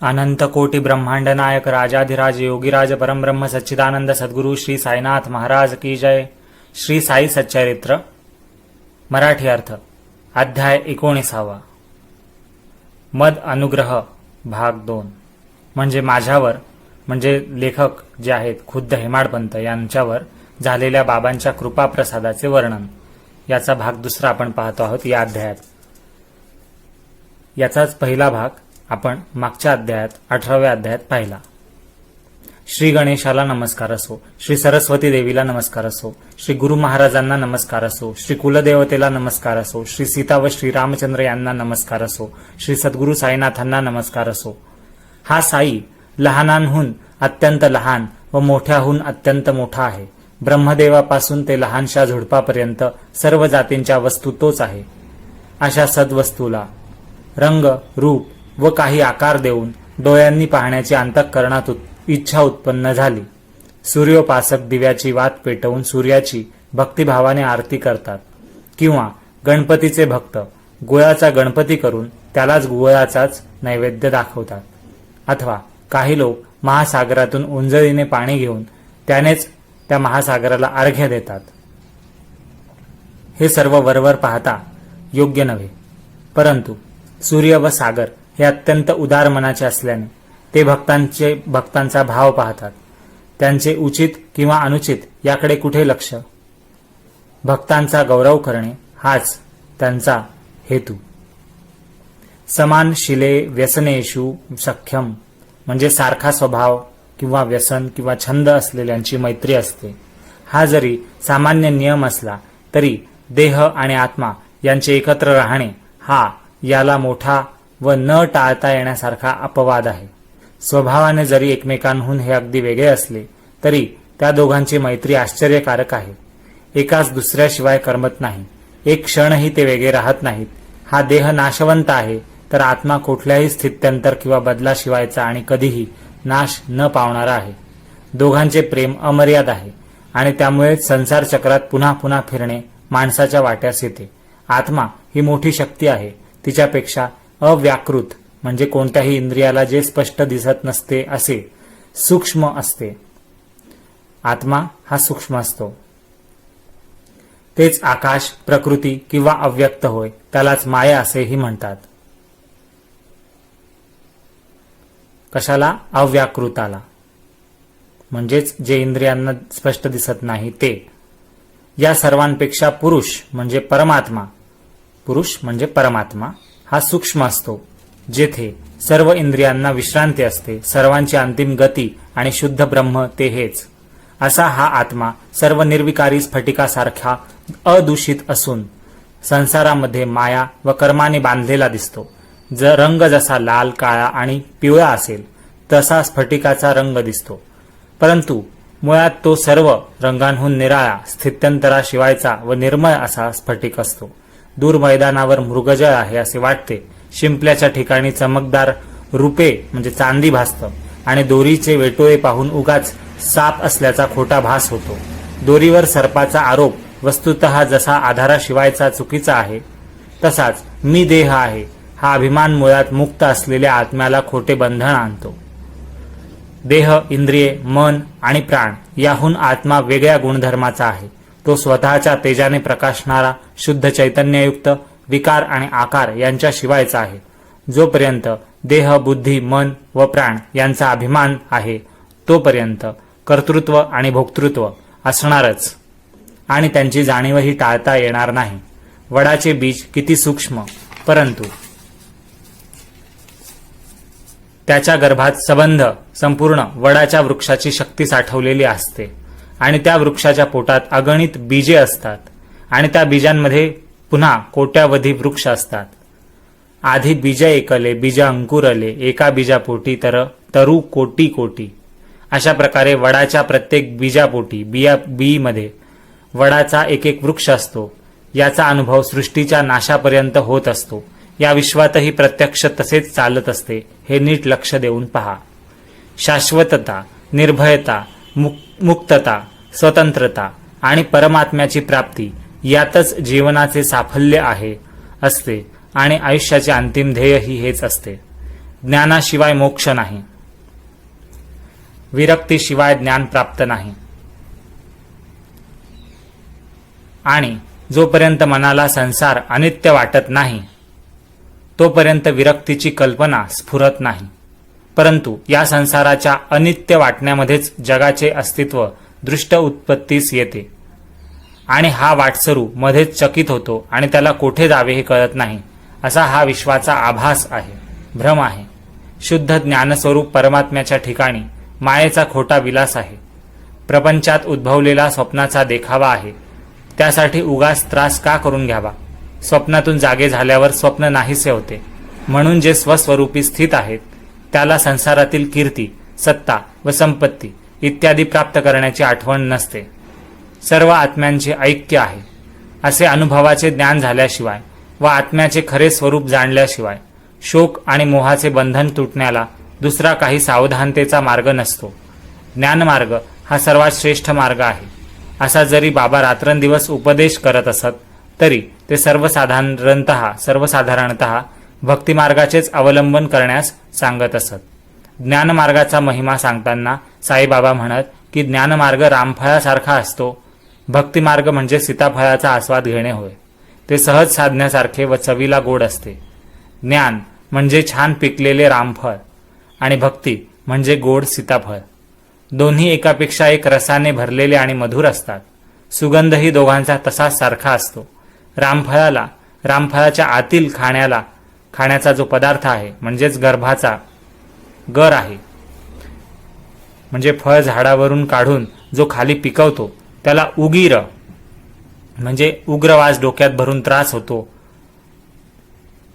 अनंत कोटी ब्रह्मांड नायक राजाधिराज योगीराज परमब्रह्म सच्चिदानंद सद्गुरु श्री साईनाथ महाराज की जय. श्री साई सच्चरित्र मराठी अर्थ अध्याय 19. मद अनुग्रह भाग 2. म्हणजे माझ्यावर म्हणजे लेखक जे आहेत खुद्द हेमाडपंत यांच्यावर झालेल्या बाबांच्या कृपाप्रसादाचे वर्णन याचा भाग 2 आपण पाहतो आहोत या अध्यायात. याचाच पहिला भाग आपण मागच्या अध्यायात 18व्या अध्यायात पाहिला. श्री गणेशाला नमस्कार असो, श्री सरस्वती देवीला नमस्कार असो, श्री गुरु महाराजांना नमस्कार असो, श्री कुलदेवतेला नमस्कार असो, श्री सीता व श्री रामचंद्र यांना नमस्कार असो, श्री सद्गुरु साईनाथांना नमस्कार असो. हा साई लहानांहून अत्यंत लहान व मोठ्याहून अत्यंत मोठा आहे. ब्रह्मदेवापासून ते लहानशा झुडपापर्यंत सर्व जातींच्या वस्तू तोच आहे. अशा सद्वस्तूला रंग रूप व काही आकार देऊन डोळ्यांनी पाहण्याची अंतःकरणात इच्छा उत्पन्न झाली. सूर्योपासक दिव्याची वात पेटवून सूर्याची भक्तिभावाने आरती करतात, किंवा गणपतीचे भक्त गुळाचा गणपती करून त्यालाच गुळाचाच नैवेद्य दाखवतात. अथवा काही लोक महासागरातून उंजळीने पाणी घेऊन त्यानेच त्या महासागराला अर्घ्य देतात. हे सर्व वरवर पाहता योग्य नव्हे, परंतु सूर्य व सागर हे अत्यंत उदार मनाचे असल्याने ते भक्तांचा भाव पाहतात. त्यांचे उचित किंवा अनुचित याकडे कुठे लक्ष? भक्तांचा गौरव करणे हाच त्यांचा हेतू. समान शिले व्यसनेषु सख्यम म्हणजे सारखा स्वभाव किंवा व्यसन किंवा छंद असलेल्यांची मैत्री असते. हा जरी सामान्य नियम असला तरी देह आणि आत्मा यांचे एकत्र राहणे हा याला मोठा व न टाळता येण्यासारखा अपवाद आहे. स्वभावाने जरी एकमेकांहून हे अगदी वेगळे असले तरी त्या दोघांची मैत्री आश्चर्यकारक आहे. एकाच दुसऱ्याशिवाय करमत नाही. एक क्षणही ते वेगळे राहत नाहीत. हा देह नाशवंत आहे, तर आत्मा कुठल्याही स्थित्यंतर किंवा बदलाशिवायचा आणि कधीही नाश न पावणारा आहे. दोघांचे प्रेम अमर्याद आहे आणि त्यामुळे संसार चक्रात पुन्हा पुन्हा फिरणे माणसाच्या वाट्यास येते. आत्मा ही मोठी शक्ती आहे. तिच्यापेक्षा अव्याकृत म्हणजे कोणत्याही इंद्रियाला जे स्पष्ट दिसत नसते असे सूक्ष्म असते. आत्मा हा सूक्ष्म असतो. तेच आकाश, प्रकृती किंवा अव्यक्त होय. त्यालाच माया असेही म्हणतात. कशाला? अव्याकृताला, म्हणजेच जे इंद्रियांना स्पष्ट दिसत नाही ते. या सर्वांपेक्षा पुरुष म्हणजे परमात्मा हा सूक्ष्म असतो, जेथे सर्व इंद्रियांना विश्रांती असते. सर्वांची अंतिम गती आणि शुद्ध ब्रह्म ते हेच. असा हा आत्मा सर्व निर्विकारी स्फटिकासारखा अदूषित असून संसारामध्ये माया व कर्माने बांधलेला दिसतो. रंग जसा लाल, काळा आणि पिवळा असेल तसा स्फटिकाचा रंग दिसतो, परंतु मुळात तो सर्व रंगांहून निराळा, स्थित्यंतराशिवायचा व निर्मळ असा स्फटिक असतो. दूर मैदानावर मृगजळ आहे असे वाटते. शिंपल्याच्या ठिकाणी चमकदार रुपे म्हणजे चांदी भासतं आणि दोरीचे वेटोळे पाहून उगाच साप असल्याचा खोटा भास होतो. दोरीवर सर्पाचा आरोप वस्तुतः जसा आधाराशिवायचा चुकीचा आहे, तसाच मी देह आहे हा अभिमान मुळात मुक्त असलेल्या आत्म्याला खोटे बंधन आणतो. देह, इंद्रिये, मन आणि प्राण याहून आत्मा वेगळ्या गुणधर्माचा आहे. तो स्वतःच्या तेजाने प्रकाशणारा, शुद्ध चैतन्ययुक्त, विकार आणि आकार यांच्या शिवायचा आहे. जोपर्यंत देह, बुद्धी, मन व प्राण यांचा अभिमान आहे तोपर्यंत कर्तृत्व आणि भोक्तृत्व असणारच आणि त्यांची जाणीवही टाळता येणार नाही. वडाचे बीज किती सूक्ष्म, परंतु त्याच्या गर्भात संपूर्ण वडाच्या वृक्षाची शक्ती साठवलेली असते आणि त्या वृक्षाच्या पोटात अगणित बीजे असतात आणि त्या बीजांमध्ये पुन्हा कोट्यावधी वृक्ष असतात. आधी बीज एकले, बीज अंकुरले, एका बीजापोटी तरु कोटी कोटी. अशा प्रकारे वडाच्या प्रत्येक बीजापोटी बीमध्ये वडाचा एक एक वृक्ष असतो. याचा अनुभव सृष्टीच्या नाशापर्यंत होत असतो. या विश्वातही प्रत्यक्ष तसेच चालत असते. हे नीट लक्ष देऊन पहा. शाश्वतता, निर्भयता, मुक्तता, स्वतंत्रता आणि परमात्म्याची प्राप्ती यातच जीवनाचे साफल्य असते आणि आयुष्याचे अंतिम ध्येयही हेच असते. ज्ञानाशिवाय मोक्ष नाही, विरक्तीशिवाय ज्ञान प्राप्त नाही. आणि जोपर्यंत मनाला संसार अनित्य वाटत नाही तोपर्यंत विरक्तीची कल्पना स्फुरत नाही. परंतु या संसाराच्या अनित्य वाटण्यामध्येच जगाचे अस्तित्व दृष्ट उत्पत्तीस येते आणि हा वाटसरू मध्येच चकित होतो आणि त्याला कोठे जावे हे कळत नाही. असा हा विश्वाचा आभास आहे, भ्रम आहे. शुद्ध ज्ञानस्वरूप परमात्म्याच्या ठिकाणी मायेचा खोटा विलास आहे. प्रपंचात उद्भवलेला स्वप्नाचा देखावा आहे. त्यासाठी उगाच त्रास का करून घ्यावा. स्वप्नातून जागे झाल्यावर स्वप्न नाहीसे होते. म्हणून जे स्वस्वरूपी स्थित आहेत त्याला संसारातील कीर्ती, सत्ता व संपत्ती इत्यादी प्राप्त करण्याची आठवण नसते. सर्व आत्म्यांचे ऐक्य आहे असे अनुभवाचे ज्ञान झाल्याशिवाय व आत्म्याचे खरे स्वरूप जाणल्याशिवाय शोक आणि मोहाचे बंधन तुटण्याला दुसरा काही सावधानतेचा मार्ग नसतो. ज्ञानमार्ग हा सर्वात श्रेष्ठ मार्ग आहे असा जरी बाबा रात्रंदिवस उपदेश करत असत तरी ते सर्वसाधारणतः भक्तिमार्गाचेच अवलंबन करण्यास सांगत असत. ज्ञानमार्गाचा महिमा सांगताना साईबाबा म्हणत की ज्ञानमार्ग रामफळासारखा असतो, भक्तिमार्ग म्हणजे सीताफळाचा आस्वाद घेणे होय. ते सहज साधण्यासारखे व चवीला गोड असते. ज्ञान म्हणजे छान पिकलेले रामफळ आणि भक्ती म्हणजे गोड सीताफळ. दोन्ही एकापेक्षा एक रसाने भरलेले आणि मधुर असतात. सुगंधही दोघांचा तसाच सारखा असतो. रामफळाच्या आतील खाण्याचा जो पदार्थ आहे म्हणजेच गर्भाचा गर आहे, म्हणजे फळ झाडावरून काढून जो खाली पिकवतो त्याला उगीर म्हणजे उग्रवास डोक्यात भरून त्रास होतो,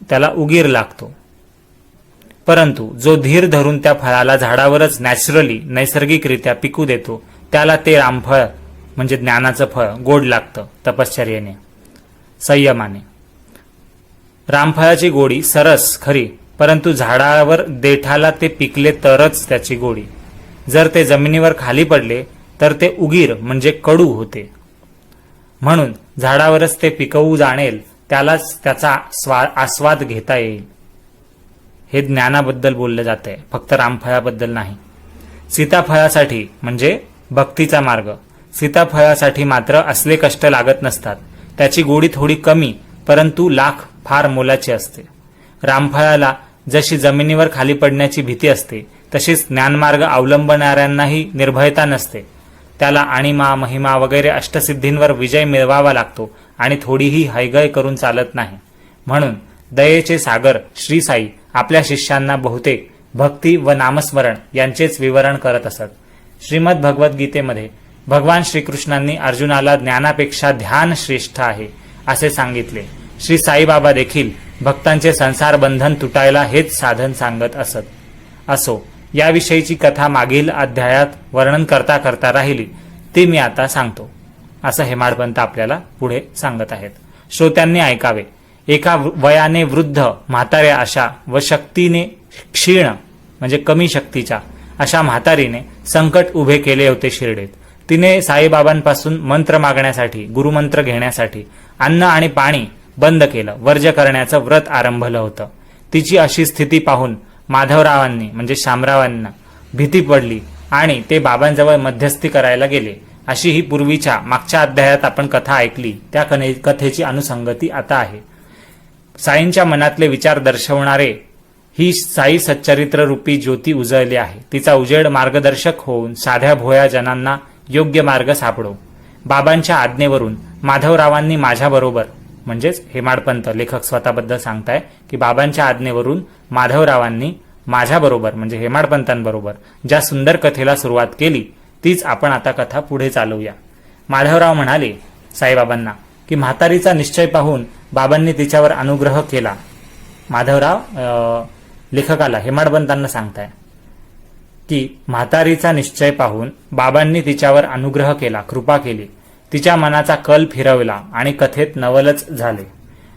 त्याला उगीर लागतो. परंतु जो धीर धरून त्या फळाला झाडावरच नैसर्गिकरित्या पिकू देतो त्याला ते रामफळ म्हणजे ज्ञानाचं फळ गोड लागतं. तपश्चर्येने, संयमाने. रामफळाची गोडी सरस खरी, परंतु झाडावर देठाला ते पिकले तरच त्याची गोडी. जर ते जमिनीवर खाली पडले तर ते उगीर म्हणजे कडू होते. म्हणून झाडावरच ते पिकवू जाणेल त्यालाच त्याचा आस्वाद घेता येईल. हे ज्ञानाबद्दल बोललं जात आहे, फक्त रामफळाबद्दल नाही. सीताफळासाठी म्हणजे भक्तीचा मार्ग, सीताफळासाठी मात्र असले कष्ट लागत नसतात. त्याची गोडी थोडी कमी परंतु लाख फार मोलाची असते. रामफळाला जशी जमिनीवर खाली पडण्याची भीती असते तशीच ज्ञानमार्ग अवलंबणाऱ्यांनाही निर्भयता नसते. त्याला आणिमा, महिमा वगैरे अष्टसिद्धींवर विजय मिळवावा लागतो आणि थोडीही हैगय करून चालत नाही. म्हणून दयेचे सागर श्री साई आपल्या शिष्यांना बहुतेक भक्ती व नामस्मरण यांचेच विवरण करत असत. श्रीमद भगवद्गीतेमध्ये भगवान श्रीकृष्णांनी अर्जुनाला ज्ञानापेक्षा ध्यान श्रेष्ठ आहे असे सांगितले. श्री साईबाबा देखील भक्तांचे संसार बंधन तुटायला हेच साधन सांगत असत. असो, याविषयीची कथा मागील अध्यायात वर्णन करता करता राहिली ती मी आता सांगतो असं हेमाडपंत आपल्याला पुढे सांगत आहेत. श्रोत्यांनी ऐकावे. एका वयाने वृद्ध म्हाताऱ्या अशा व शक्तीने क्षीण म्हणजे कमी शक्तीच्या अशा म्हातारीने संकट उभे केले होते शिर्डीत. तिने साईबाबांपासून मंत्र मागण्यासाठी, गुरुमंत्र घेण्यासाठी अन्न आणि पाणी बंद केलं, वर्ज्य करण्याचं व्रत आरंभलं होतं. तिची अशी स्थिती पाहून माधवरावांनी म्हणजे शामरावांना भीती पडली आणि ते बाबांजवळ मध्यस्थी करायला गेले. अशी ही पूर्वीच्या मागच्या अध्यायात आपण कथा ऐकली त्या कथेची अनुसंगती आता आहे. साईंच्या मनातले विचार दर्शवणारे ही साई सच्चरित्र रूपी ज्योती उजळली आहे. तिचा उजेड मार्गदर्शक होऊन साध्या भोळ्या जनांना योग्य मार्ग सापडो. बाबांच्या आज्ञेवरून माधवरावांनी माझ्याबरोबर म्हणजेच हेमाडपंत लेखक स्वतःबद्दल सांगताय की बाबांच्या आज्ञेवरून माधवरावांनी माझ्याबरोबर म्हणजे हेमाडपंतांबरोबर ज्या सुंदर कथेला सुरुवात केली तीच आपण आता कथा पुढे चालवूया. माधवराव म्हणाले साईबाबांना की म्हातारीचा निश्चय पाहून बाबांनी तिच्यावर अनुग्रह केला. माधवराव लेखकाला हेमाडपंतांना सांगताय की म्हातारीचा निश्चय पाहून बाबांनी तिच्यावर अनुग्रह केला, कृपा केली. तिच्या मनाचा कल फिरवला आणि कथेत नवलच झाले.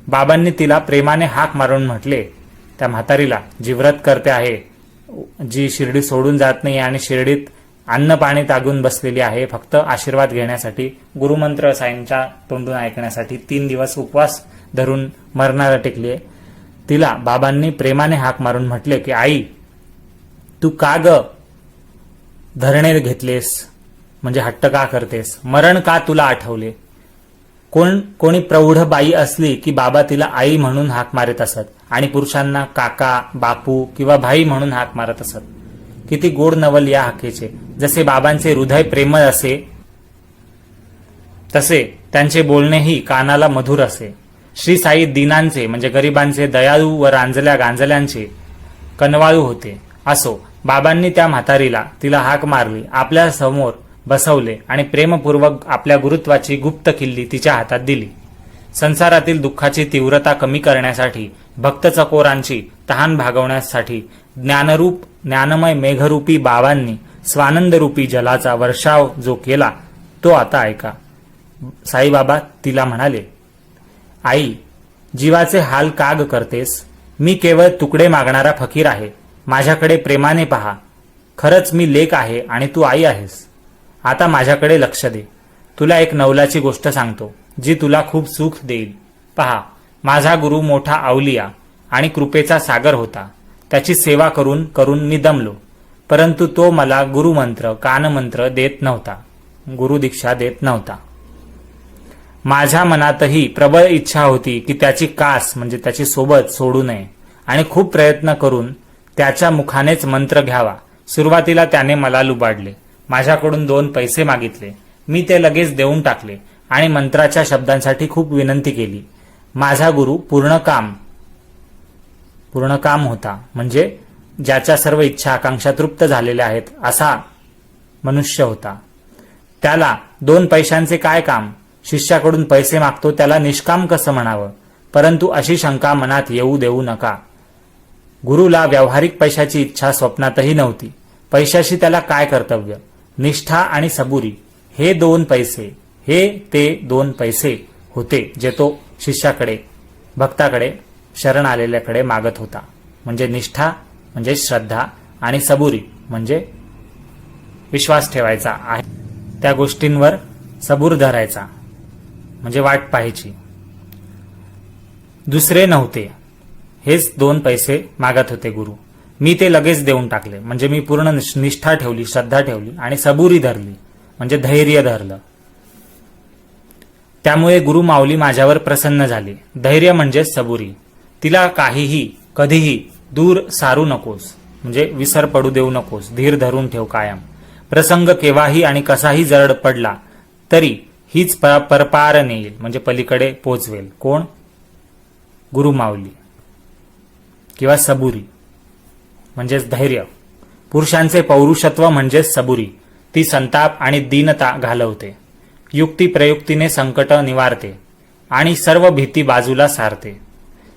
बाबांनी तिला प्रेमाने हाक मारून म्हटले, त्या म्हातारीला जी व्रत करते आहे, जी शिर्डी सोडून जात नाही आणि शिर्डीत अन्न पाणी तागून बसलेली आहे फक्त आशीर्वाद घेण्यासाठी, गुरुमंत्र साईंच्या तोंडून ऐकण्यासाठी 3 दिवस उपवास धरून मरणाला टेकली आहे. तिला बाबांनी प्रेमाने हाक मारून म्हटले की आई, तू का ग धरणे घेतलेस, म्हणजे हट्ट का करतेस, मरण का तुला आठवले. कोणी प्रौढ बाई असली की बाबा तिला आई म्हणून हाक मारत असत आणि पुरुषांना काका, बापू किंवा भाई म्हणून हाक मारत असत. किती गोड नवल या हाकेचे. जसे बाबांचे हृदय प्रेमळ असे तसे त्यांचे बोलणेही कानाला मधुर असे. श्री साई दीनांचे म्हणजे गरिबांचे दयाळू व रांजल्या गांजल्यांचे कनवाळू होते. असो, बाबांनी त्या म्हातारीला तिला हाक मारली, आपल्या समोर बसवले आणि प्रेमपूर्वक आपल्या गुरुत्वाची गुप्त किल्ली तिच्या हातात दिली. संसारातील दुःखाची तीव्रता कमी करण्यासाठी, भक्त चकोरांची तहान भागवण्यासाठी ज्ञानमय मेघरूपी बाबांनी स्वानंदरूपी जलाचा वर्षाव जो केला तो आता ऐका. साईबाबा तिला म्हणाले, आई, जीवाचे हाल काग करतेस. मी केवळ तुकडे मागणारा फकीर आहे. माझ्याकडे प्रेमाने पहा. खरंच मी लेक आहे आणि तू आई आहेस. आता माझ्याकडे लक्ष दे. तुला एक नवलाची गोष्ट सांगतो जी तुला खूप सुख देईल. पहा, माझा गुरु मोठा अवलिया आणि कृपेचा सागर होता. त्याची सेवा करून करून मी दमलो, परंतु तो मला गुरुमंत्र कानमंत्र देत नव्हता, गुरुदीक्षा देत नव्हता. माझ्या मनातही प्रबळ इच्छा होती की त्याची कास म्हणजे त्याची सोबत सोडू नये आणि खूप प्रयत्न करून त्याच्या मुखानेच मंत्र घ्यावा. सुरुवातीला त्याने मला लुबाडले. माझ्याकडून 2 पैसे मागितले. मी ते लगेच देऊन टाकले आणि मंत्राच्या शब्दांसाठी खूप विनंती केली. माझा गुरु पूर्ण काम होता, म्हणजे ज्याच्या सर्व इच्छा आकांक्षा तृप्त झालेल्या आहेत असा मनुष्य होता. त्याला 2 पैशांचे काय काम. शिष्याकडून पैसे मागतो त्याला निष्काम कसं म्हणावं. परंतु अशी शंका मनात येऊ देऊ नका. गुरुला व्यावहारिक पैशाची इच्छा स्वप्नातही नव्हती. पैशाशी त्याला काय कर्तव्य. निष्ठा आणि सबुरी हे 2 पैसे, हे ते 2 पैसे होते जे तो शिष्याकडे, भक्ताकडे, शरण आलेल्याकडे मागत होता. म्हणजे निष्ठा म्हणजे श्रद्धा आणि सबुरी म्हणजे विश्वास ठेवायचा आहे त्या गोष्टींवर, सबूर धरायचा म्हणजे वाट पाहायची. दुसरे नव्हते. हेच 2 पैसे मागत होते गुरु. मी ते लगेच देऊन टाकले. म्हणजे मी पूर्ण निष्ठा ठेवली, श्रद्धा ठेवली आणि सबुरी धरली म्हणजे धैर्य धरलं. त्यामुळे गुरु माऊली माझ्यावर प्रसन्न झाली. धैर्य म्हणजे सबुरी. तिला काहीही कधीही दूर सारू नकोस, म्हणजे विसर पडू देऊ नकोस. धीर धरून ठेव कायम. प्रसंग केव्हाही आणि कसाही जरड पडला तरी हीच परपार नेईल म्हणजे पलीकडे पोचवेल. कोण. गुरु माऊली किंवा सबुरी म्हणजेच धैर्य. पुरुषांचे पौरुषत्व म्हणजेच सबुरी. ती संताप आणि दीनता घालवते. युक्ती प्रयुक्तीने संकट निवारते आणि सर्व भीती बाजूला सारते.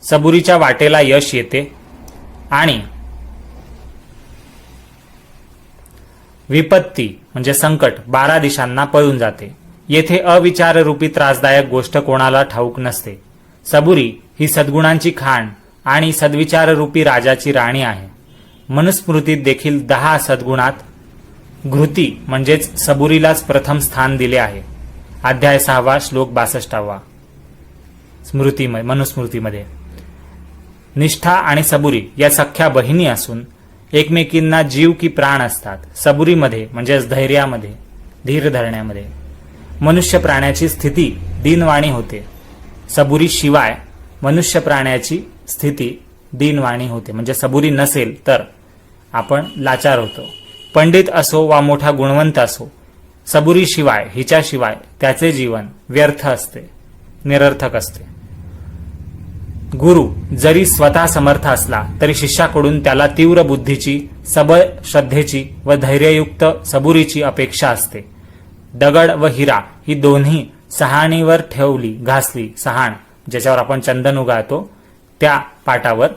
सबुरीच्या वाटेला यश येते आणि विपत्ती म्हणजे संकट 12 दिशांना पळून जाते. येथे अविचाररूपी त्रासदायक गोष्ट कोणाला ठाऊक नसते. सबुरी ही सद्गुणांची खाण आणि सद्विचाररूपी राजाची राणी आहे. मनुस्मृतीत देखील 10 सद्गुणात घृती म्हणजेच सबुरीलाच प्रथम स्थान दिले आहे. अध्याय 6 श्लोक 62 मनुस्मृतीमध्ये. निष्ठा आणि सबुरी या सख्या बहिणी असून एकमेकींना जीव की प्राण असतात. सबुरीमध्ये म्हणजेच धैर्यामध्ये, धीर धरण्यामध्ये मनुष्य प्राण्याची स्थिती दीनवाणी होते. सबुरी शिवाय मनुष्य प्राण्याची स्थिती दीनवाणी होते. म्हणजे सबुरी नसेल तर आपण लाचार होतो. पंडित असो वा मोठा गुणवंत असो, सबुरी शिवाय, हिच्याशिवाय त्याचे जीवन व्यर्थ असते, निरर्थक असते. गुरु जरी स्वतः समर्थ असला तरी शिष्याकडून त्याला तीव्र बुद्धीची, सबळ श्रद्धेची व धैर्ययुक्त सबुरीची अपेक्षा असते. दगड व हिरा ही दोन्ही सहाणीवर ठेवली, घासली. सहाण ज्याच्यावर आपण चंदन उगाळतो त्या पाटावर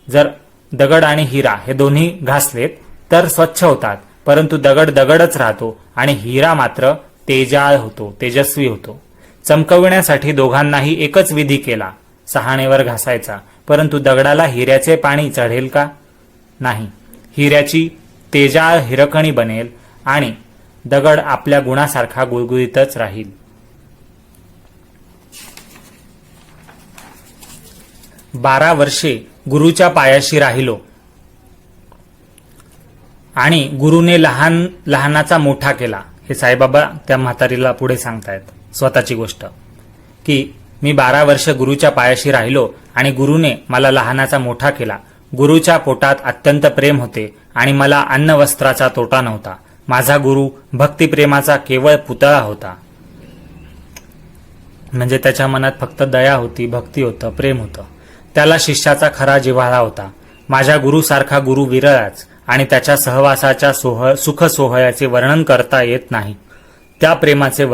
जर दगड आणि हिरा हे दोन्ही घासलेत तर स्वच्छ होतात. परंतु दगड दगडच राहतो आणि हिरा मात्र तेजाळ होतो, तेजस्वी होतो. चमकविण्यासाठी दोघांनाही एकच विधी केला, सहाणेवर घासायचा. परंतु दगडाला हिऱ्याचे पाणी चढेल का? नाही. हिऱ्याची तेजाळ हिरकणी बनेल आणि दगड आपल्या गुणासारखा गुळगुळीतच राहील. 12 वर्षे गुरुच्या पायाशी राहिलो आणि गुरुने लहानाचा मोठा केला. हे साईबाबा त्या म्हातारीला पुढे सांगतायत स्वतःची गोष्ट, की मी 12 वर्ष गुरुच्या पायाशी राहिलो आणि गुरुने मला लहानाचा मोठा केला. गुरुच्या पोटात अत्यंत प्रेम होते आणि मला अन्न वस्त्राचा तोटा नव्हता. माझा गुरु भक्तिप्रेमाचा केवळ पुतळा होता. म्हणजे त्याच्या मनात फक्त दया होती, भक्ती होतं, प्रेम होतं. त्याला शिष्याचा खरा जिव्हाळा होता. माझ्या गुरुसारखा गुरु विरळाच आणि त्याच्या सहवासाच्या सुख सोहळ्याचे वर्णन करता येत नाही. त्या प्रेमाचे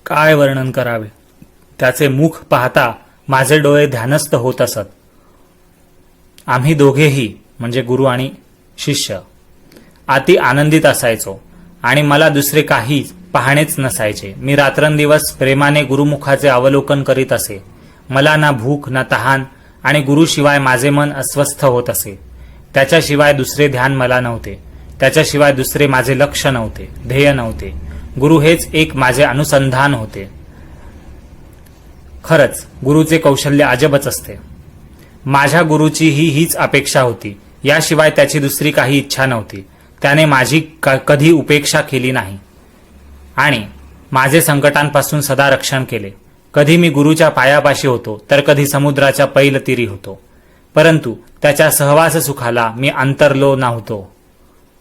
काय वर्णन करावे. त्याचे मुख पाहता माझे डोळे ध्यानस्थ होत असत. आम्ही दोघेही म्हणजे गुरु आणि शिष्य अति आनंदित असायचो आणि मला दुसरे काही पाहणेच नसायचे. मी रात्रंदिवस प्रेमाने गुरुमुखाचे अवलोकन करीत असे. मला ना भूक ना तहान आणि गुरुशिवाय माझे मन अस्वस्थ होत असे. त्याच्याशिवाय दुसरे ध्यान मला नव्हते. त्याच्याशिवाय दुसरे माझे लक्ष नव्हते, ध्येय नव्हते. गुरु हेच एक माझे अनुसंधान होते. खरंच गुरुचे कौशल्य अजबच असते. माझ्या गुरुची हीच अपेक्षा होती. याशिवाय त्याची दुसरी काही इच्छा नव्हती. त्याने माझी कधी उपेक्षा केली नाही आणि माझे संकटांपासून सदा रक्षण केले. कधी मी गुरुच्या पायापाशी होतो तर कधी समुद्राच्या पैलतीरी होतो, परंतु त्याच्या सहवास सुखाला मी अंतरलो नव्हतो,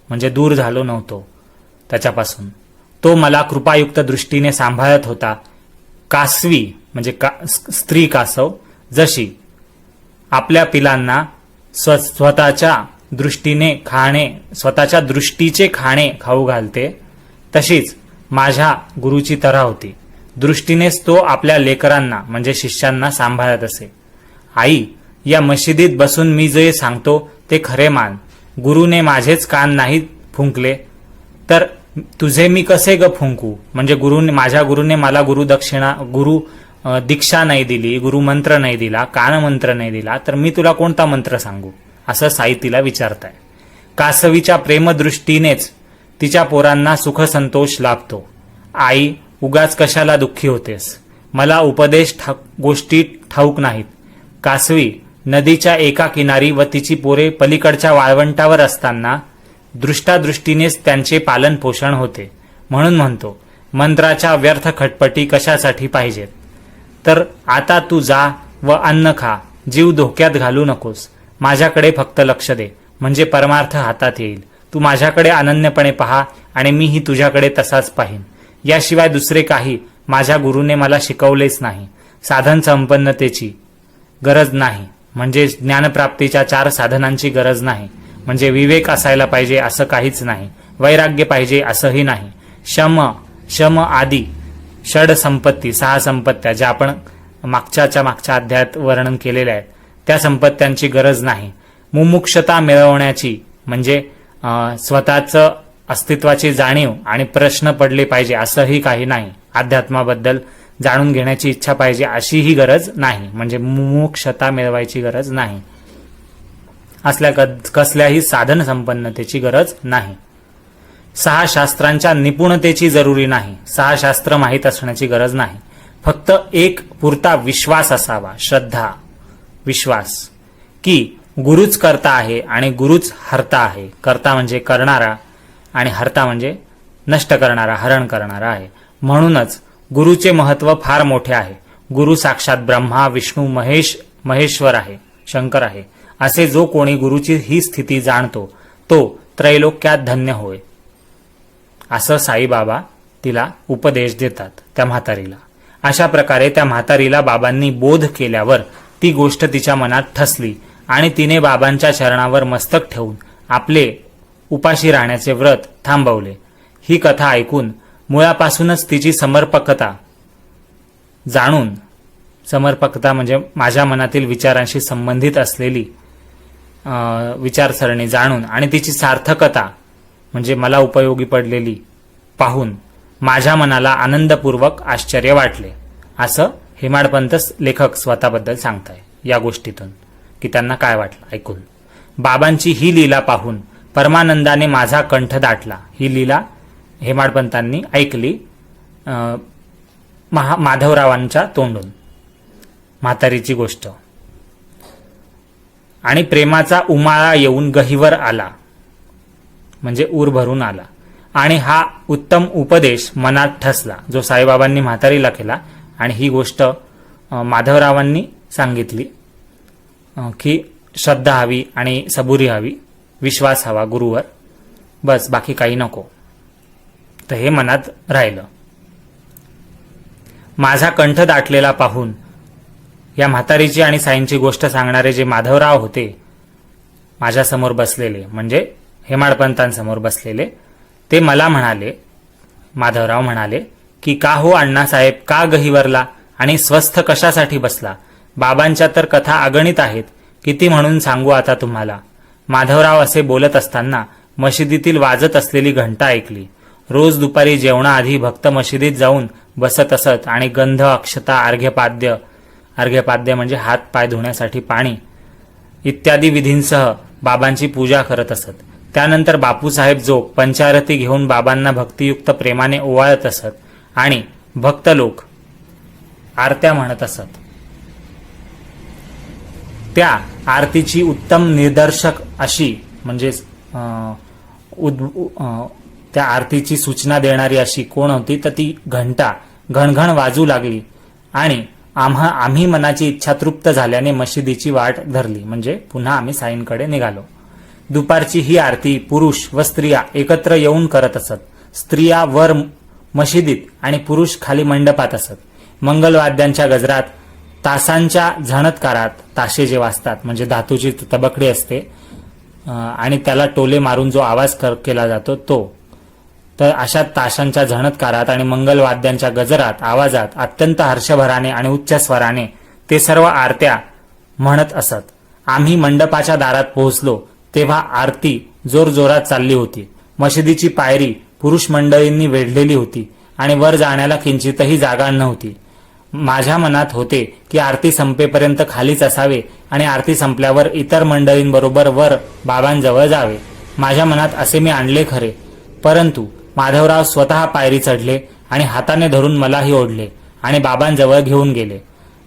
म्हणजे दूर झालो नव्हतो त्याच्यापासून. तो मला कृपायुक्त दृष्टीने सांभाळत होता. कासवी म्हणजे स्त्री कासव जशी आपल्या पिलांना स्वतःच्या दृष्टीचे खाणे खाऊ घालते, तशीच माझ्या गुरुची तऱ्हा होती. दृष्टीनेच तो आपल्या लेकरांना म्हणजे शिष्यांना सांभाळत असे. आई, या मशिदीत बसून मी जे सांगतो ते खरे मान. गुरुने माझेच कान नाही फुंकले तर तुझे मी कसे ग फुंकू. म्हणजे माझ्या गुरुने मला दीक्षा नाही दिली, गुरुमंत्र नाही दिला, कानमंत्र नाही दिला, तर मी तुला कोणता मंत्र सांगू, असं साई तिला विचारताय. कासवीच्या प्रेमदृष्टीनेच तिच्या पोरांना सुख संतोष लाभतो. आई, उगाच कशाला दुःखी होतेस. मला उपदेश गोष्टी ठाऊक नाहीत. कासवी नदीच्या एका किनारी व तिची पोरे पलीकडच्या वाळवंटावर असताना दृष्टादृष्टीनेच त्यांचे पालन पोषण होते. म्हणून म्हणतो, मंत्राच्या व्यर्थ खटपटी कशासाठी पाहिजेत. तर आता तू जा व अन्न खा. जीव धोक्यात घालू नकोस. माझ्याकडे फक्त लक्ष दे, म्हणजे परमार्थ हातात येईल. तू माझ्याकडे अनन्यपणे पहा आणि मीही तुझ्याकडे तसाच पाहीन. याशिवाय दुसरे काही माझ्या गुरुने मला शिकवलेच नाही. साधन संपन्नतेची गरज नाही, म्हणजे ज्ञानप्राप्तीच्या 4 साधनांची गरज नाही, म्हणजे विवेक असायला पाहिजे असं काहीच नाही. वैराग्य पाहिजे असंही नाही. शम आदी षड संपत्ती, 6 संपत्त्या ज्या आपण मागच्या अध्यायात वर्णन केलेल्या आहेत, त्या संपत्त्यांची गरज नाही. मुमुक्षता मिळवण्याची म्हणजे स्वतःचं अस्तित्वाची जाणीव आणि प्रश्न पडले पाहिजे असंही काही नाही. अध्यात्माबद्दल जाणून घेण्याची इच्छा पाहिजे अशीही गरज नाही, म्हणजे मुमुक्षता मिळवायची गरज नाही. असल्या कसल्याही साधन संपन्नतेची गरज नाही. 6 शास्त्रांच्या निपुणतेची जरुरी नाही. 6 शास्त्र माहीत असण्याची गरज नाही. फक्त एक पुरता विश्वास असावा, श्रद्धा, विश्वास की गुरुच करता आहे आणि गुरुच हरता आहे. करता म्हणजे करणारा आणि हरता म्हणजे नष्ट करणारा, हरण करणारा आहे. म्हणूनच गुरुचे महत्व फार मोठे आहे. गुरु साक्षात ब्रह्मा, विष्णू, महेश्वर आहे, शंकर आहे. असे जो कोणी गुरुची ही स्थिती जाणतो तो त्रैलोक्यात धन्य होय, असं साईबाबा तिला उपदेश देतात त्या म्हातारीला. अशा प्रकारे त्या म्हातारीला बाबांनी बोध केल्यावर ती गोष्ट तिच्या मनात ठसली आणि तिने बाबांच्या चरणावर मस्तक ठेवून आपले उपाशी राहण्याचे व्रत थांबवले. ही कथा ऐकून मुळापासूनच तिची समर्पकता जाणून, समर्पकता म्हणजे माझ्या मनातील विचारांशी संबंधित असलेली विचारसरणी जाणून आणि तिची सार्थकता म्हणजे मला उपयोगी पडलेली पाहून माझ्या मनाला आनंदपूर्वक आश्चर्य वाटले, असं हेमाडपंत लेखक स्वतःबद्दल सांगताय या गोष्टीतून की त्यांना काय वाटलं ऐकून. बाबांची ही लीला पाहून परमानंदाने माझा कंठ दाटला. ही लीला हेमाडपंतांनी ऐकली माधवरावांच्या तोंडून, म्हातारीची गोष्ट. आणि प्रेमाचा उमाळा येऊन गहिवर आला, म्हणजे ऊर भरून आला. आणि हा उत्तम उपदेश मनात ठसला, जो साईबाबांनी म्हातारीला केला. आणि ही गोष्ट माधवरावांनी सांगितली की श्रद्धा हवी आणि सबुरी हवी, विश्वास हवा गुरुवर, बस बाकी काही नको. तर हे मनात राहिलं. माझा कंठ दाटलेला पाहून या म्हातारीची आणि साईंची गोष्ट सांगणारे जे माधवराव होते माझ्यासमोर बसलेले, म्हणजे हेमाडपंतांसमोर बसलेले, ते मला म्हणाले, माधवराव म्हणाले की का हो अण्णासाहेब, का गहिवरला आणि स्वस्थ कशासाठी बसला? बाबांच्या तर कथा अगणित आहेत, किती म्हणून सांगू आता तुम्हाला. माधवराव असे बोलत असताना मशिदीतील वाजत असलेली घंटा ऐकली. रोज दुपारी जेवणाआधी भक्त मशिदीत जाऊन बसत असत आणि गंध, अक्षता, अर्घ्यपाद्य म्हणजे हात पाय धुण्यासाठी पाणी इत्यादी विधींसह बाबांची पूजा करत असत. त्यानंतर बापूसाहेब जोग पंचारती घेऊन बाबांना भक्तियुक्त प्रेमाने ओवाळत असत आणि भक्त लोक आरत्या म्हणत असत. त्या आरतीची उत्तम निदर्शक अशी म्हणजे त्या आरतीची सूचना देणारी अशी कोण होती, तर ती घंटा घणघण वाजू लागली. आणि आम्ही मनाची इच्छा तृप्त झाल्याने मशिदीची वाट धरली, म्हणजे पुन्हा आम्ही साईंकडे निघालो. दुपारची ही आरती पुरुष व स्त्रिया एकत्र येऊन करत असत. स्त्रिया वर मशिदीत आणि पुरुष खाली मंडपात असत. मंगलवाद्यांच्या गजरात, तासांच्या झणत्कारात, ताशे जे वाजतात म्हणजे धातूची तबकडी असते आणि त्याला टोले मारून जो आवाज केला जातो तो, तर अशा ताशांच्या झणत्कारात आणि मंगलवाद्यांच्या गजरात, आवाजात अत्यंत हर्षभराने आणि उच्च स्वराने ते सर्व आरत्या म्हणत असत. आम्ही मंडपाच्या दारात पोहोचलो तेव्हा आरती जोरजोरात चालली होती. मशिदीची पायरी पुरुष मंडळींनी वेढलेली होती आणि वर जाण्याला किंचितही जागा नव्हती. माझ्या मनात होते की आरती संपेपर्यंत खालीच असावे आणि आरती संपल्यावर इतर मंडळींबरोबर वर बाबांजवळ जावे. माझ्या मनात असे मी आणले खरे, परंतु माधवराव स्वतः पायरी चढले आणि हाताने धरून मलाही ओढले आणि बाबांजवळ घेऊन गेले.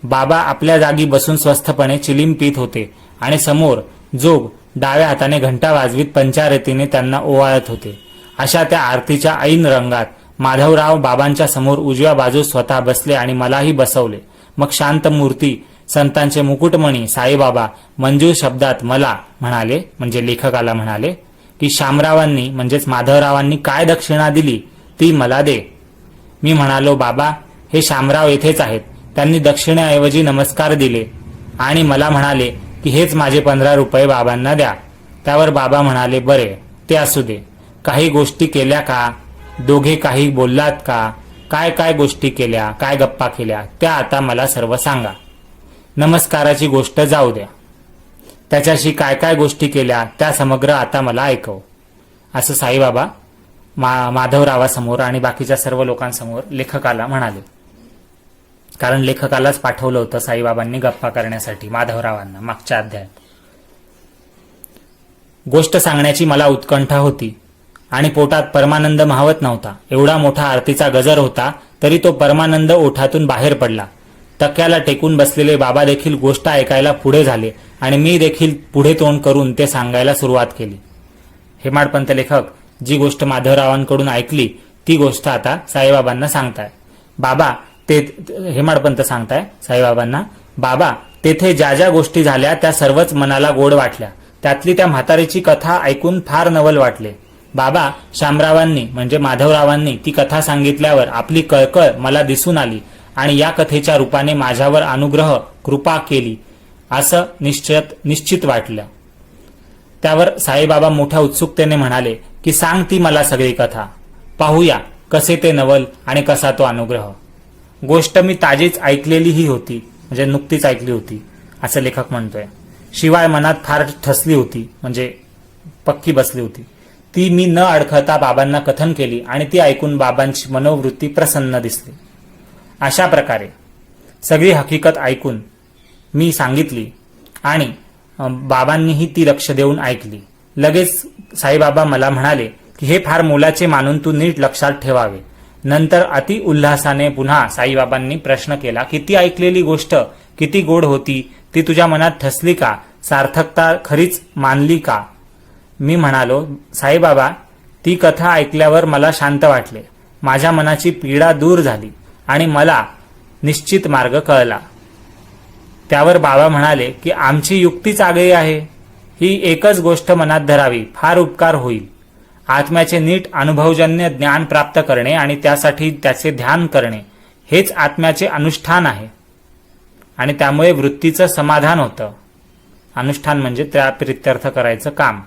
बाबा आपल्या जागी बसून स्वस्थपणे चिलीम पीत होते आणि समोर जोग डाव्या हाताने घंटा वाजवीत पंचारतीने त्यांना ओवाळत होते. अशा त्या आरतीच्या ऐन रंगात माधवराव बाबांच्या समोर उजव्या बाजूस स्वतः बसले आणि मलाही बसवले. मग शांत मूर्ती संतांचे मुकुटमणी साईबाबा मंजूर शब्दात मला म्हणाले, म्हणजे लेखकाला म्हणाले की शामरावांनी म्हणजेच माधवरावांनी काय दक्षिणा दिली ती मला दे. मी म्हणालो, बाबा हे शामराव येथेच आहेत, त्यांनी दक्षिणेऐवजी नमस्कार दिले आणि मला म्हणाले की हेच माझे 15 रुपये बाबांना द्या. त्यावर बाबा म्हणाले, बरे ते असू दे, काही गोष्टी केल्या का? दोघे काही बोललात का? काय काय गोष्टी केल्या, काय गप्पा केल्या त्या आता मला सर्व सांगा. नमस्काराची गोष्ट जाऊ द्या, त्याच्याशी काय काय गोष्टी केल्या त्या समग्र आता मला ऐकव. असं साईबाबा माधवरावासमोर आणि बाकीच्या सर्व लोकांसमोर लेखकाला म्हणाले. कारण लेखकालाच पाठवलं होतं साईबाबांनी गप्पा करण्यासाठी माधवरावांना मागच्या अध्यायात. गोष्ट सांगण्याची मला उत्कंठा होती आणि पोटात परमानंद मावत नव्हता. एवढा मोठा आरतीचा गजर होता तरी तो परमानंद ओठातून बाहेर पडला. तक्याला टेकून बसलेले बाबा देखील गोष्ट ऐकायला पुढे झाले आणि मी देखील पुढे तोंड करून ते सांगायला सुरुवात केली. हेमाडपंत लेखक जी गोष्ट माधवरावांकडून ऐकली ती गोष्ट आता साईबाबांना सांगताय. बाबा ते हेमाडपंत सांगताय साईबाबांना, बाबा तेथे ज्या ज्या गोष्टी झाल्या त्या सर्वच मनाला गोड वाटल्या. त्यातली त्या म्हातारीची कथा ऐकून फार नवल वाटले. बाबा शामरावांनी म्हणजे माधवरावांनी ती कथा सांगितल्यावर आपली कळकळ मला दिसून आली आणि या कथेच्या रूपाने माझ्यावर अनुग्रह कृपा केली असं निश्चित वाटलं. त्यावर साईबाबा मोठ्या उत्सुकतेने म्हणाले की सांग ती मला सगळी कथा, पाहूया कसे ते नवल आणि कसा तो अनुग्रह. गोष्ट मी ताजीच ऐकलेलीही होती, म्हणजे नुकतीच ऐकली होती असं लेखक म्हणतोय. शिवाय मनात फार ठसली होती, म्हणजे पक्की बसली होती. ती मी न अडखळता बाबांना कथन केली आणि ती ऐकून बाबांची मनोवृत्ती प्रसन्न दिसली. अशा प्रकारे सगळी हकीकत ऐकून मी सांगितली आणि बाबांनीही ती लक्ष देऊन ऐकली. लगेच साईबाबा मला म्हणाले की हे फार मोलाचे मानून तू नीट लक्षात ठेवावे. नंतर अति उल्हासाने पुन्हा साईबाबांनी प्रश्न केला की ती ऐकलेली गोष्ट किती गोड होती, ती तुझ्या मनात ठसली का? सार्थकता खरीच मानली का? मी म्हणालो, साईबाबा, ती कथा ऐकल्यावर मला शांत वाटले. माझ्या मनाची पीडा दूर झाली आणि मला निश्चित मार्ग कळला. त्यावर बाबा म्हणाले की आमची युक्तीच आगळी आहे. ही एकच गोष्ट मनात धरावी, फार उपकार होईल. आत्म्याचे नीट अनुभवजन्य ज्ञान प्राप्त करणे आणि त्यासाठी त्याचे ध्यान करणे हेच आत्म्याचे अनुष्ठान आहे आणि त्यामुळे वृत्तीचं समाधान होतं. अनुष्ठान म्हणजे त्या प्रित्यर्थ करायचं काम.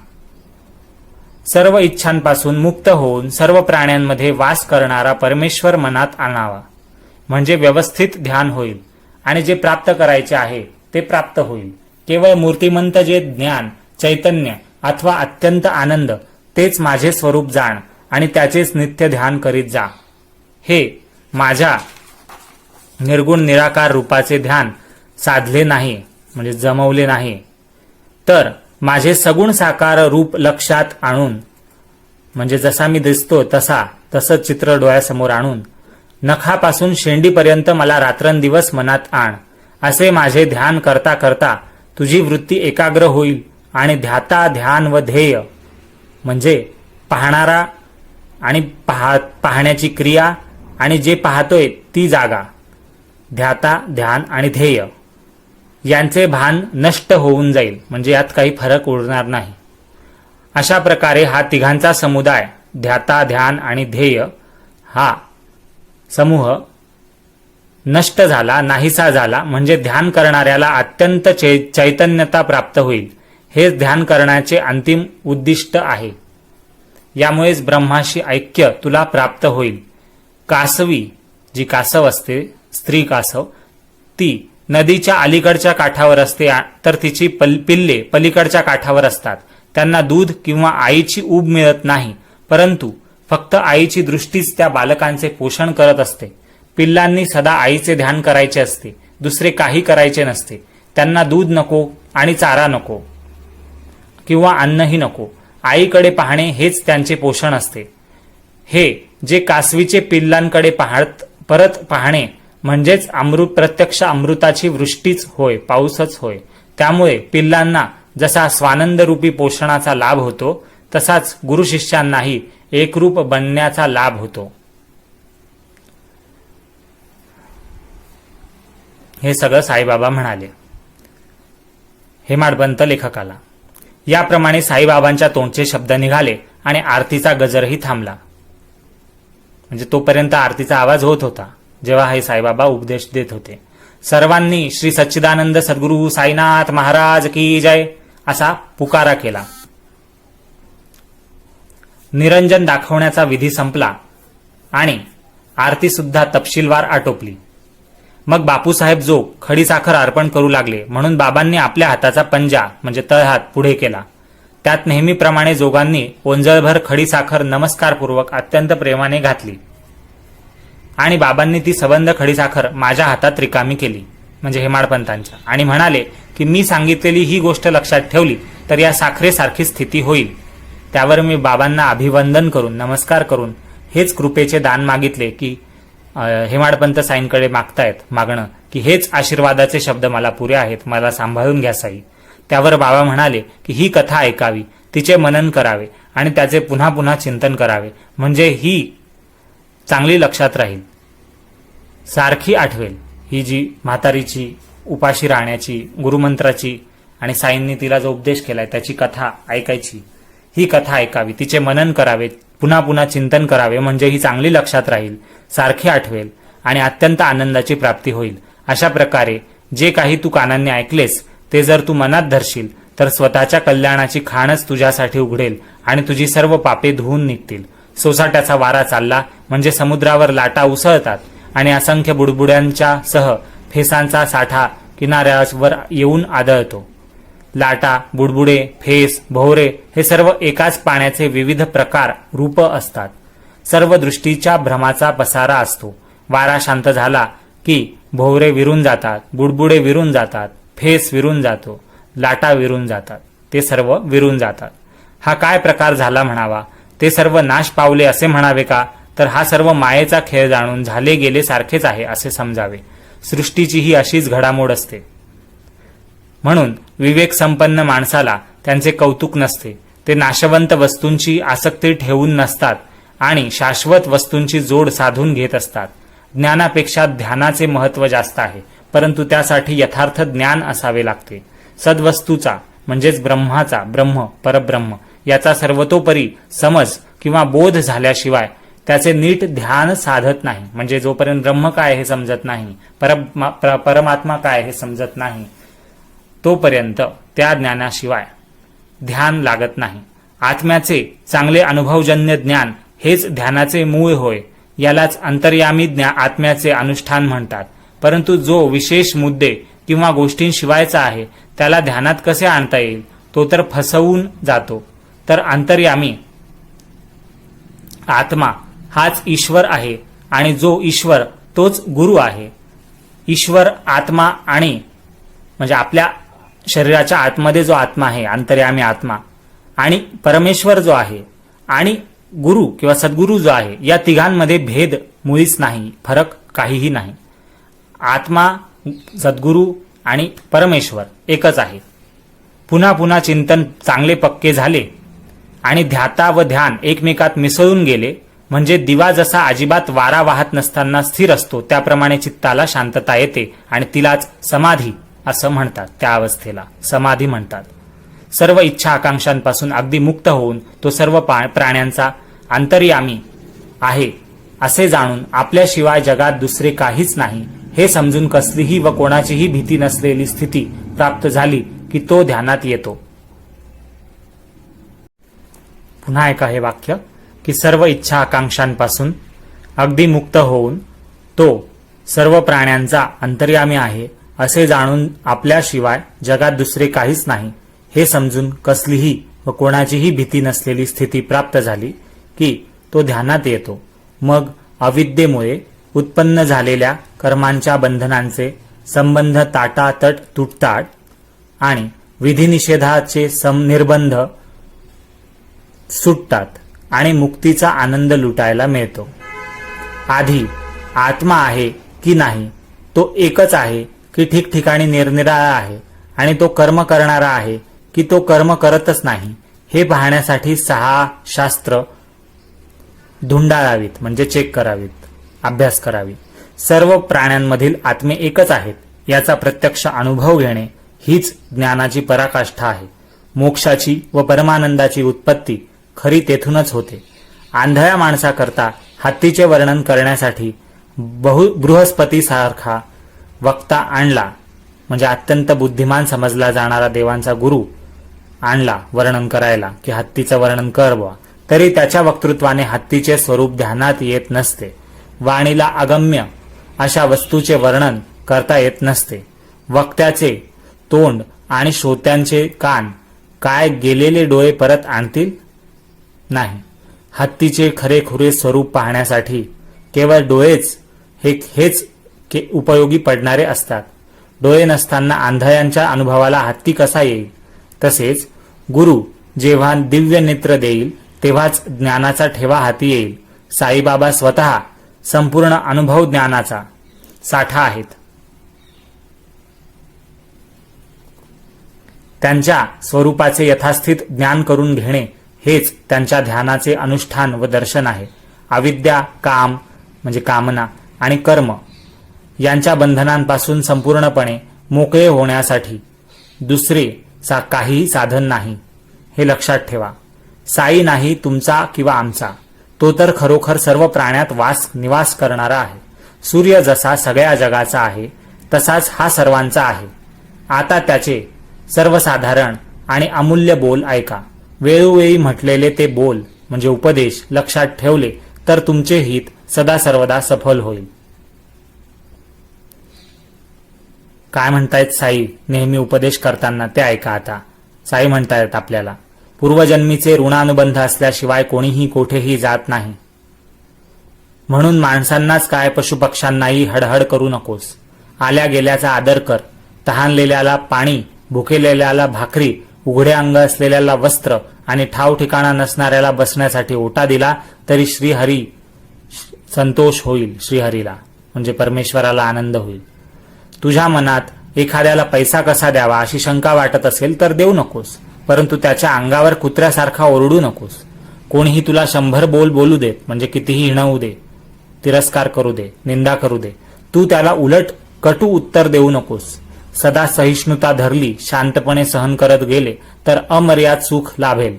सर्व इच्छांपासून मुक्त होऊन सर्व प्राण्यांमध्ये वास करणारा परमेश्वर मनात आणावा, म्हणजे व्यवस्थित ध्यान होईल आणि जे प्राप्त करायचे आहे ते प्राप्त होईल. केवळ मूर्तिमंत जे ज्ञान, चैतन्य अथवा अत्यंत आनंद तेच माझे स्वरूप जाण आणि त्याचेच नित्य ध्यान करीत जा. हे माझ्या निर्गुण निराकार रूपाचे ध्यान साधले नाही, म्हणजे जमवले नाही, तर माझे सगुण साकार रूप लक्षात आणून, म्हणजे जसा मी दिसतो तसं चित्र डोळ्यासमोर आणून नखापासून शेंडीपर्यंत मला रात्रंदिवस मनात आण. असे माझे ध्यान करता करता तुझी वृत्ती एकाग्र होईल आणि ध्याता, ध्यान व ध्येय म्हणजे पाहणारा आणि पाहण्याची क्रिया आणि जे पाहतोय ती जागा, ध्याता, ध्यान आणि ध्येय यांचे भान नष्ट होऊन जाईल, म्हणजे यात काही फरक उरणार नाही. अशा प्रकारे हा तिघांचा समुदाय, ध्याता, ध्यान आणि ध्येय, हा समूह नष्ट झाला, नाहीसा झाला, म्हणजे ध्यान करणाऱ्याला अत्यंत चैतन्यता प्राप्त होईल. हेच ध्यान करण्याचे अंतिम उद्दिष्ट आहे. यामुळेच ब्रह्माशी ऐक्य तुला प्राप्त होईल. कासवी, जी कासव असते, स्त्री कासव, ती नदीच्या अलीकडच्या काठावर असते, तर तिची पिल्ले पलीकडच्या काठावर असतात. त्यांना दूध किंवा आईची ऊब मिळत नाही, परंतु फक्त आईची दृष्टीच त्या बालकांचे पोषण करत असते. पिल्लांनी सदा आईचे ध्यान करायचे असते, दुसरे काही करायचे नसते. त्यांना दूध नको आणि चारा नको किंवा अन्नही नको. आईकडे पाहणे हेच त्यांचे पोषण असते. हे जे कासवीचे पिल्लांकडे परत पाहणे म्हणजेच प्रत्यक्ष अमृताची वृष्टीच होय, पाऊसच होय. त्यामुळे पिल्लांना जसा स्वानंद रूपी पोषणाचा लाभ होतो, तसाच गुरु शिष्यांनाही एकरूप बनण्याचा लाभ होतो. हे सगळं साईबाबा म्हणाले हेमाडपंत लेखकाला. याप्रमाणे साईबाबांच्या तोंडचे शब्द निघाले आणि आरतीचा गजरही थांबला. म्हणजे तोपर्यंत आरतीचा आवाज होत होता जेव्हा हे साईबाबा उपदेश देत होते. सर्वांनी श्री सच्चिदानंद सद्गुरू साईनाथ महाराज की जय असा पुकारा केला. निरंजन दाखवण्याचा विधी संपला आणि आरती सुद्धा तपशीलवार आटोपली. मग बापूसाहेब जोग खडीसाखर अर्पण करू लागले, म्हणून बाबांनी आपल्या हाताचा पंजा म्हणजे तळहात पुढे केला. त्यात नेहमीप्रमाणे जोगांनी ओंजळभर खडीसाखर नमस्कारपूर्वक अत्यंत प्रेमाने घातली आणि बाबांनी ती सबंध खडीसाखर माझ्या हातात रिकामी केली, म्हणजे हेमाडपंतांच्या, आणि म्हणाले की मी सांगितलेली ही गोष्ट लक्षात ठेवली तर या साखरेसारखी स्थिती होईल. त्यावर मी बाबांना अभिवंदन करून, नमस्कार करून हेच कृपेचे दान मागितले की हेमाडपंत साईंकडे मागणं की हेच आशीर्वादाचे शब्द मला पुरे आहेत, मला सांभाळून घ्या साई. त्यावर बाबा म्हणाले की ही कथा ऐकावी, तिचे मनन करावे आणि त्याचे पुन्हा पुन्हा चिंतन करावे, म्हणजे ही चांगली लक्षात राहील, सारखी आठवेल. ही जी म्हातारीची उपाशी राहण्याची, गुरुमंत्राची आणि साईंनी तिला जो उपदेश केलाय त्याची कथा ऐकायची. ही कथा ऐकावी, तिचे मनन करावे, पुन्हा पुन्हा चिंतन करावे, म्हणजे ही चांगली लक्षात राहील, सारखी आठवेल आणि अत्यंत आनंदाची प्राप्ती होईल. अशा प्रकारे जे काही तू कानांनी ऐकलेस ते जर तू मनात धरशील तर स्वतःच्या कल्याणाची खाणच तुझ्यासाठी उघडेल आणि तुझी सर्व पापे धुवून निघतील. सोसाट्याचा वारा चालला म्हणजे समुद्रावर लाटा उसळतात आणि असंख्य बुडबुड्यांच्या सह फेसांचा साठा किनाऱ्यावर येऊन आदळतो. लाटा, बुडबुडे, फेस, भोवरे हे सर्व एकाच पाण्याचे विविध प्रकार, रूप असतात. सर्व दृष्टीच्या भ्रमाचा पसारा असतो. वारा शांत झाला की भोवरे विरून जातात, बुडबुडे विरून जातात, फेस विरून जातो, लाटा विरून जातात, ते सर्व विरून जातात. हा काय प्रकार झाला म्हणावा? ते सर्व नाश पावले असे म्हणावे का? तर हा सर्व मायेचा खेळ जाणून झाले गेले सारखेच आहे असे समजावे. सृष्टीची ही अशीच घडामोड असते. म्हणून विवेक संपन्न माणसाला त्यांचे कौतुक नसते. ते नाशवंत वस्तूंची आसक्ती ठेवून नसतात आणि शाश्वत वस्तूंची जोड साधून घेत असतात. ज्ञानापेक्षा ध्यानाचे महत्त्व जास्त आहे, परंतु त्यासाठी यथार्थ ज्ञान असावे लागते. सद्वस्तूचा म्हणजेच ब्रह्माचा, ब्रह्म परब्रह्म याचा सर्वतोपरी समज किंवा बोध झाल्याशिवाय त्याचे नीट ध्यान साधत नाही. म्हणजे जोपर्यंत ब्रह्म काय हे समजत नाही, परमात्मा काय हे समजत नाही, तोपर्यंत त्या ज्ञानाशिवाय ध्यान लागत नाही. आत्म्याचे चांगले अनुभवजन्य ज्ञान हेच ध्यानाचे मूळ होय. यालाच अंतर्यामी आत्म्याचे अनुष्ठान म्हणतात. परंतु जो विशेष मुद्दे किंवा गोष्टींशिवायचा आहे त्याला ध्यानात कसे आणता येईल, तो तर फसवून जातो. तर अंतर्यामी आत्मा हाच ईश्वर आहे आणि जो ईश्वर तोच गुरु आहे. ईश्वर आत्मा आणि म्हणजे आपल्या शरीराच्या आतमध्ये जो आत्मा आहे, अंतर्यामी आत्मा, आणि परमेश्वर जो आहे आणि गुरु किंवा सद्गुरू जो आहे, या तिघांमध्ये भेद मुळीच नाही, फरक काहीही नाही. आत्मा, सद्गुरू आणि परमेश्वर एकच आहे. पुन्हा पुन्हा चिंतन चांगले पक्के झाले आणि ध्याता व ध्यान एकमेकात मिसळून गेले म्हणजे दिवा जसा अजिबात वारा वाहत नसताना स्थिर असतो त्याप्रमाणे चित्ताला शांतता येते आणि तिलाच समाधी असं म्हणतात. त्या अवस्थेला समाधी म्हणतात. सर्व इच्छा आकांक्षांपासून अगदी मुक्त होऊन तो सर्व प्राण्यांचा अंतर्यामी आहे असे जाणून आपल्याशिवाय जगात दुसरे काहीच नाही हे समजून कसलीही व कोणाचीही भीती नसलेली स्थिती प्राप्त झाली की तो ध्यानात येतो. पुन्हा ऐका हे वाक्य की सर्व इच्छा आकांक्षांपासून अगदी मुक्त होऊन तो सर्व प्राण्यांचा अंतर्यामी आहे असे जाणून आपल्याशिवाय जगात दुसरे काहीच नाही हे समजून कसलीही व कोणाचीही भीती नसलेली स्थिती प्राप्त झाली की तो ध्यानात येतो. मग अविद्येमुळे उत्पन्न झालेल्या कर्मांच्या बंधनांचे संबंध ताटातट तुटतात आणि विधिनिषेधाचे निर्बंध सुटतात आणि मुक्तीचा आनंद लुटायला मिळतो. आधी आत्मा आहे की नाही, तो एकच आहे की ठिकठिकाणी निरनिराळा आहे, आणि तो कर्म करणारा आहे की तो कर्म करतच नाही, हे पाहण्यासाठी 6 शास्त्र धुंडाळावीत म्हणजे चेक करावीत, अभ्यास करावी. सर्व प्राण्यांमधील आत्मे एकच आहेत याचा प्रत्यक्ष अनुभव घेणे हीच ज्ञानाची पराकाष्ठा आहे. मोक्षाची व परमानंदाची उत्पत्ती खरी तेथूनच होते. आंधळ्या माणसाकरता हत्तीचे वर्णन करण्यासाठी बृहस्पतीसारखा वक्ता आणला, म्हणजे अत्यंत बुद्धिमान समजला जाणारा देवांचा गुरु आणला वर्णन करायला की हत्तीचं वर्णन कर बुवा, तरी त्याच्या वक्तृत्वाने हत्तीचे स्वरूप ध्यानात येत नसते. वाणीला अगम्य अशा वस्तूचे वर्णन करता येत नसते. वक्त्याचे तोंड आणि श्रोत्यांचे कान काय गेलेले डोळे परत आणतील? नाही. हत्तीचे खरेखुरे स्वरूप पाहण्यासाठी केवळ डोळेच हेच उपयोगी पडणारे असतात. डोळे नसताना आंधळ्यांच्या अनुभवाला हत्ती कसा येईल? तसेच गुरु जेव्हा दिव्य नेत्र देईल तेव्हाच ज्ञानाचा ठेवा हाती येईल. साईबाबा स्वतः संपूर्ण अनुभव ज्ञानाचा साठा आहेत. त्यांच्या स्वरूपाचे यथास्थित ज्ञान करून घेणे हेच त्यांच्या ध्यानाचे अनुष्ठान व दर्शन आहे. अविद्या, काम म्हणजे कामना आणि कर्म यांच्या बंधनांपासून संपूर्णपणे मोकळे होण्यासाठी दुसरे काहीही साधन नाही, हे लक्षात ठेवा. साई नाही तुमचा किंवा आमचा, तो तर खरोखर सर्व प्राण्यात निवास करणारा आहे. सूर्य जसा सगळ्या जगाचा आहे तसाच हा सर्वांचा आहे. आता त्याचे सर्वसाधारण आणि अमूल्य बोल ऐका. वेळोवेळी म्हटलेले ते बोल म्हणजे उपदेश लक्षात ठेवले तर तुमचे हित सदा सर्वदा सफल होईल. काय म्हणतायत साई नेहमी उपदेश करताना ते ऐका. आता साई म्हणतायत आपल्याला, पूर्वजन्मीचे ऋणानुबंध असल्याशिवाय कोणीही कोठेही जात नाही. म्हणून माणसांनाच काय पशुपक्ष्यांनाही हडहड करू नकोस. आल्या गेल्याचा आदर कर. तहानलेल्याला पाणी, भुकेलेल्याला भाकरी, उघडे अंग असलेल्याला वस्त्र आणि ठाव ठिकाणा नसणाऱ्याला बसण्यासाठी ओटा दिला तरी श्रीहरी संतोष होईल. श्रीहरीला म्हणजे परमेश्वराला आनंद होईल. तुझ्या मनात एखाद्याला पैसा कसा द्यावा अशी शंका वाटत असेल तर देऊ नकोस, परंतु त्याच्या अंगावर कुत्र्यासारखा ओरडू नकोस. कोणीही तुला 100 बोल बोलू देत, म्हणजे कितीही हिणवू दे, तिरस्कार करू दे, निंदा करू दे, तू त्याला उलट कटू उत्तर देऊ नकोस. सदा सहिष्णुता धरली, शांतपणे सहन करत गेले तर अमर्याद सुख लाभेल.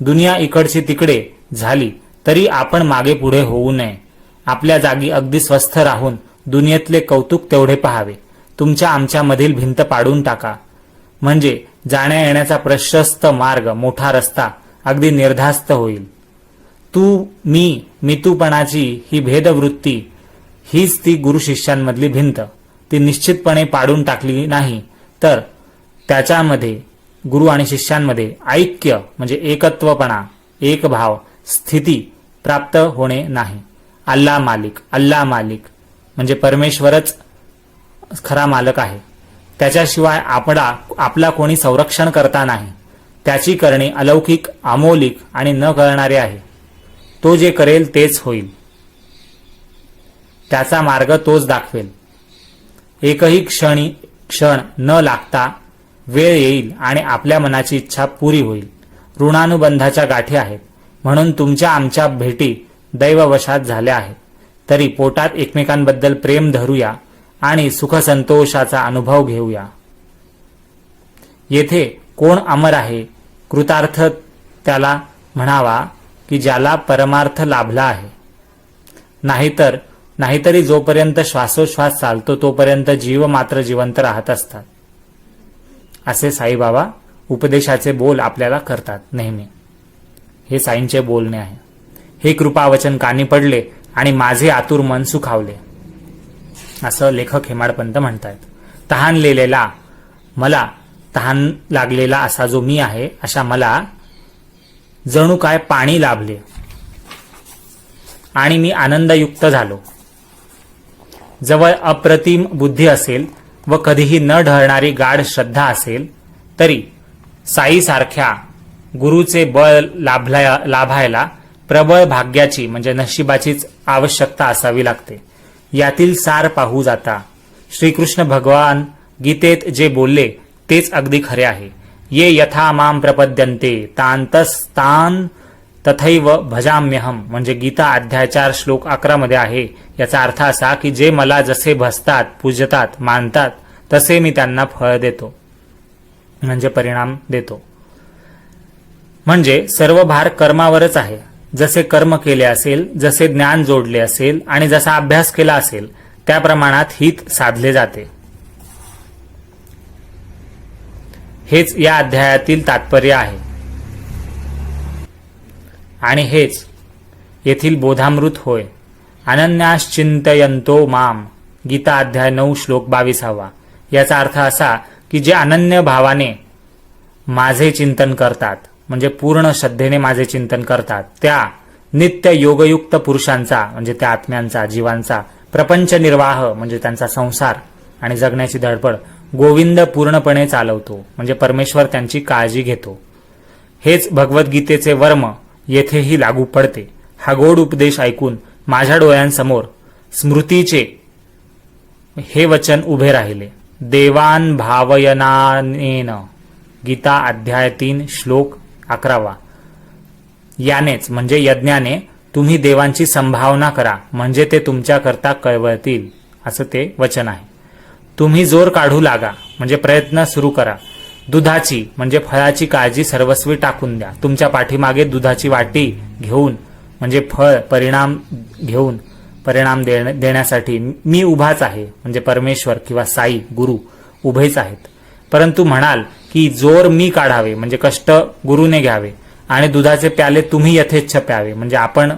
दुनिया इकडची तिकडे झाली तरी आपण मागे पुढे होऊ नये. आपल्या जागी अगदी स्वस्थ राहून दुनियेतले कौतुक तेवढे पहावे. तुमच्या आमच्यामधील भिंत पाडून टाका, म्हणजे जाण्या येण्याचा प्रशस्त मार्ग, मोठा रस्ता अगदी निर्धास्त होईल. तू मी तूपणाची ही भेदवृत्ती, हीच ती गुरु शिष्यांमधली भिंत. ती निश्चितपणे पाडून टाकली नाही तर त्याच्यामध्ये, गुरु आणि शिष्यांमध्ये ऐक्य म्हणजे एकत्वपणा, एकभाव, स्थिती प्राप्त होणे नाही. अल्ला मालिक म्हणजे परमेश्वरच खरा मालक आहे. त्याच्याशिवाय आपला कोणी संरक्षण करता नाही. त्याची करणे अलौकिक, अमौलिक आणि न कळणारे आहे. तो जे करेल तेच होईल. त्याचा मार्ग तोच दाखवेल. एकही क्षण न लागता वेळ येईल आणि आपल्या मनाची इच्छा पुरी होईल. ऋणानुबंधाच्या गाठी आहेत म्हणून तुमच्या आमच्या भेटी दैववशात झाल्या आहेत. तरी पोटात एकमेकांबद्दल प्रेम धरूया आणि सुखसंतोषाचा अनुभव घेऊया. येथे कोण अमर आहे? कृतार्थ त्याला म्हणावा की ज्याला परमार्थ लाभला आहे. नाहीतरी जोपर्यंत श्वासोश्वास चालतो तोपर्यंत जीव मात्र जिवंत राहत असतात. असे साईबाबा उपदेशाचे बोल आपल्याला करतात नेहमी. हे साईंचे बोलणे आहे. हे कृपावचन कानी पडले आणि माझे आतुर मन सुखावले, असं लेखक हेमाडपंत म्हणतायत. तहानलेला मला, तहान लागलेला असा जो मी आहे, अशा मला जणू काय पाणी लाभले आणि मी आनंदयुक्त झालो. जवळ अप्रतिम बुद्धी असेल व कधीही न ढळणारी गाढ श्रद्धा असेल तरी साईसारख्या गुरुचे बळ लाभायला प्रबळ भाग्याची म्हणजे नशिबाचीच आवश्यकता असावी लागते. यातील सार पाहू जाता श्रीकृष्ण भगवान गीतेत जे बोलले तेच अगदी खरे आहे. ये यथा माम प्रपद्यन्ते तांतस्तान तथैव भजाम्यहम, म्हणजे गीता अध्याय 4 श्लोक 11 मध्ये आहे. याचा अर्थ असा की जे मला जसे भजतात, पूजतात, मानतात तसे मी त्यांना फळ देतो, म्हणजे परिणाम देतो. म्हणजे सर्व भार कर्मावरच आहे. जसे कर्म केले असेल, जसे ज्ञान जोडले असेल आणि जसा अभ्यास केला असेल त्या प्रमाणात हित साधले जाते. हेच या अध्यायातील तात्पर्य आहे आणि हेच येथील बोधामृत होय. अनन्याश्चिंतयन्तो माम, गीता अध्याय 9 श्लोक 22. याचा अर्थ असा की जे अनन्य भावाने माझे चिंतन करतात, म्हणजे पूर्ण श्रद्धेने माझे चिंतन करतात, त्या नित्य योगयुक्त पुरुषांचा म्हणजे त्या आत्म्यांचा, जीवांचा प्रपंच निर्वाह म्हणजे त्यांचा संसार आणि जगण्याची धडपड गोविंद पूर्णपणे चालवतो, म्हणजे परमेश्वर त्यांची काळजी घेतो. हेच भगवद्गीतेचे वर्म येथेही लागू पडते. हा गोड उपदेश ऐकून माझ्या डोळ्यांसमोर स्मृतीचे हे वचन उभे राहिले. देवान भावयनानेन, गीता अध्याय 3 श्लोक 11. यानेच म्हणजे यज्ञाने तुम्ही देवांची संभावना करा, म्हणजे ते तुमच्याकरता कळवळतील, असं ते वचन आहे. तुम्ही जोर काढू लागा, म्हणजे प्रयत्न सुरू करा. दुधाची म्हणजे फळाची काळजी सर्वस्वी टाकून द्या. तुमच्या पाठीमागे दुधाची वाटी घेऊन म्हणजे फळ परिणाम देण्यासाठी मी उभाच आहे, म्हणजे परमेश्वर किंवा साई गुरु उभेच आहेत. परंतु म्हणाल की जोर मी काढावे, म्हणजे कष्ट गुरुने घ्यावे आणि दुधाचे प्याले तुम्ही यथेच्छ प्यावे, म्हणजे आपण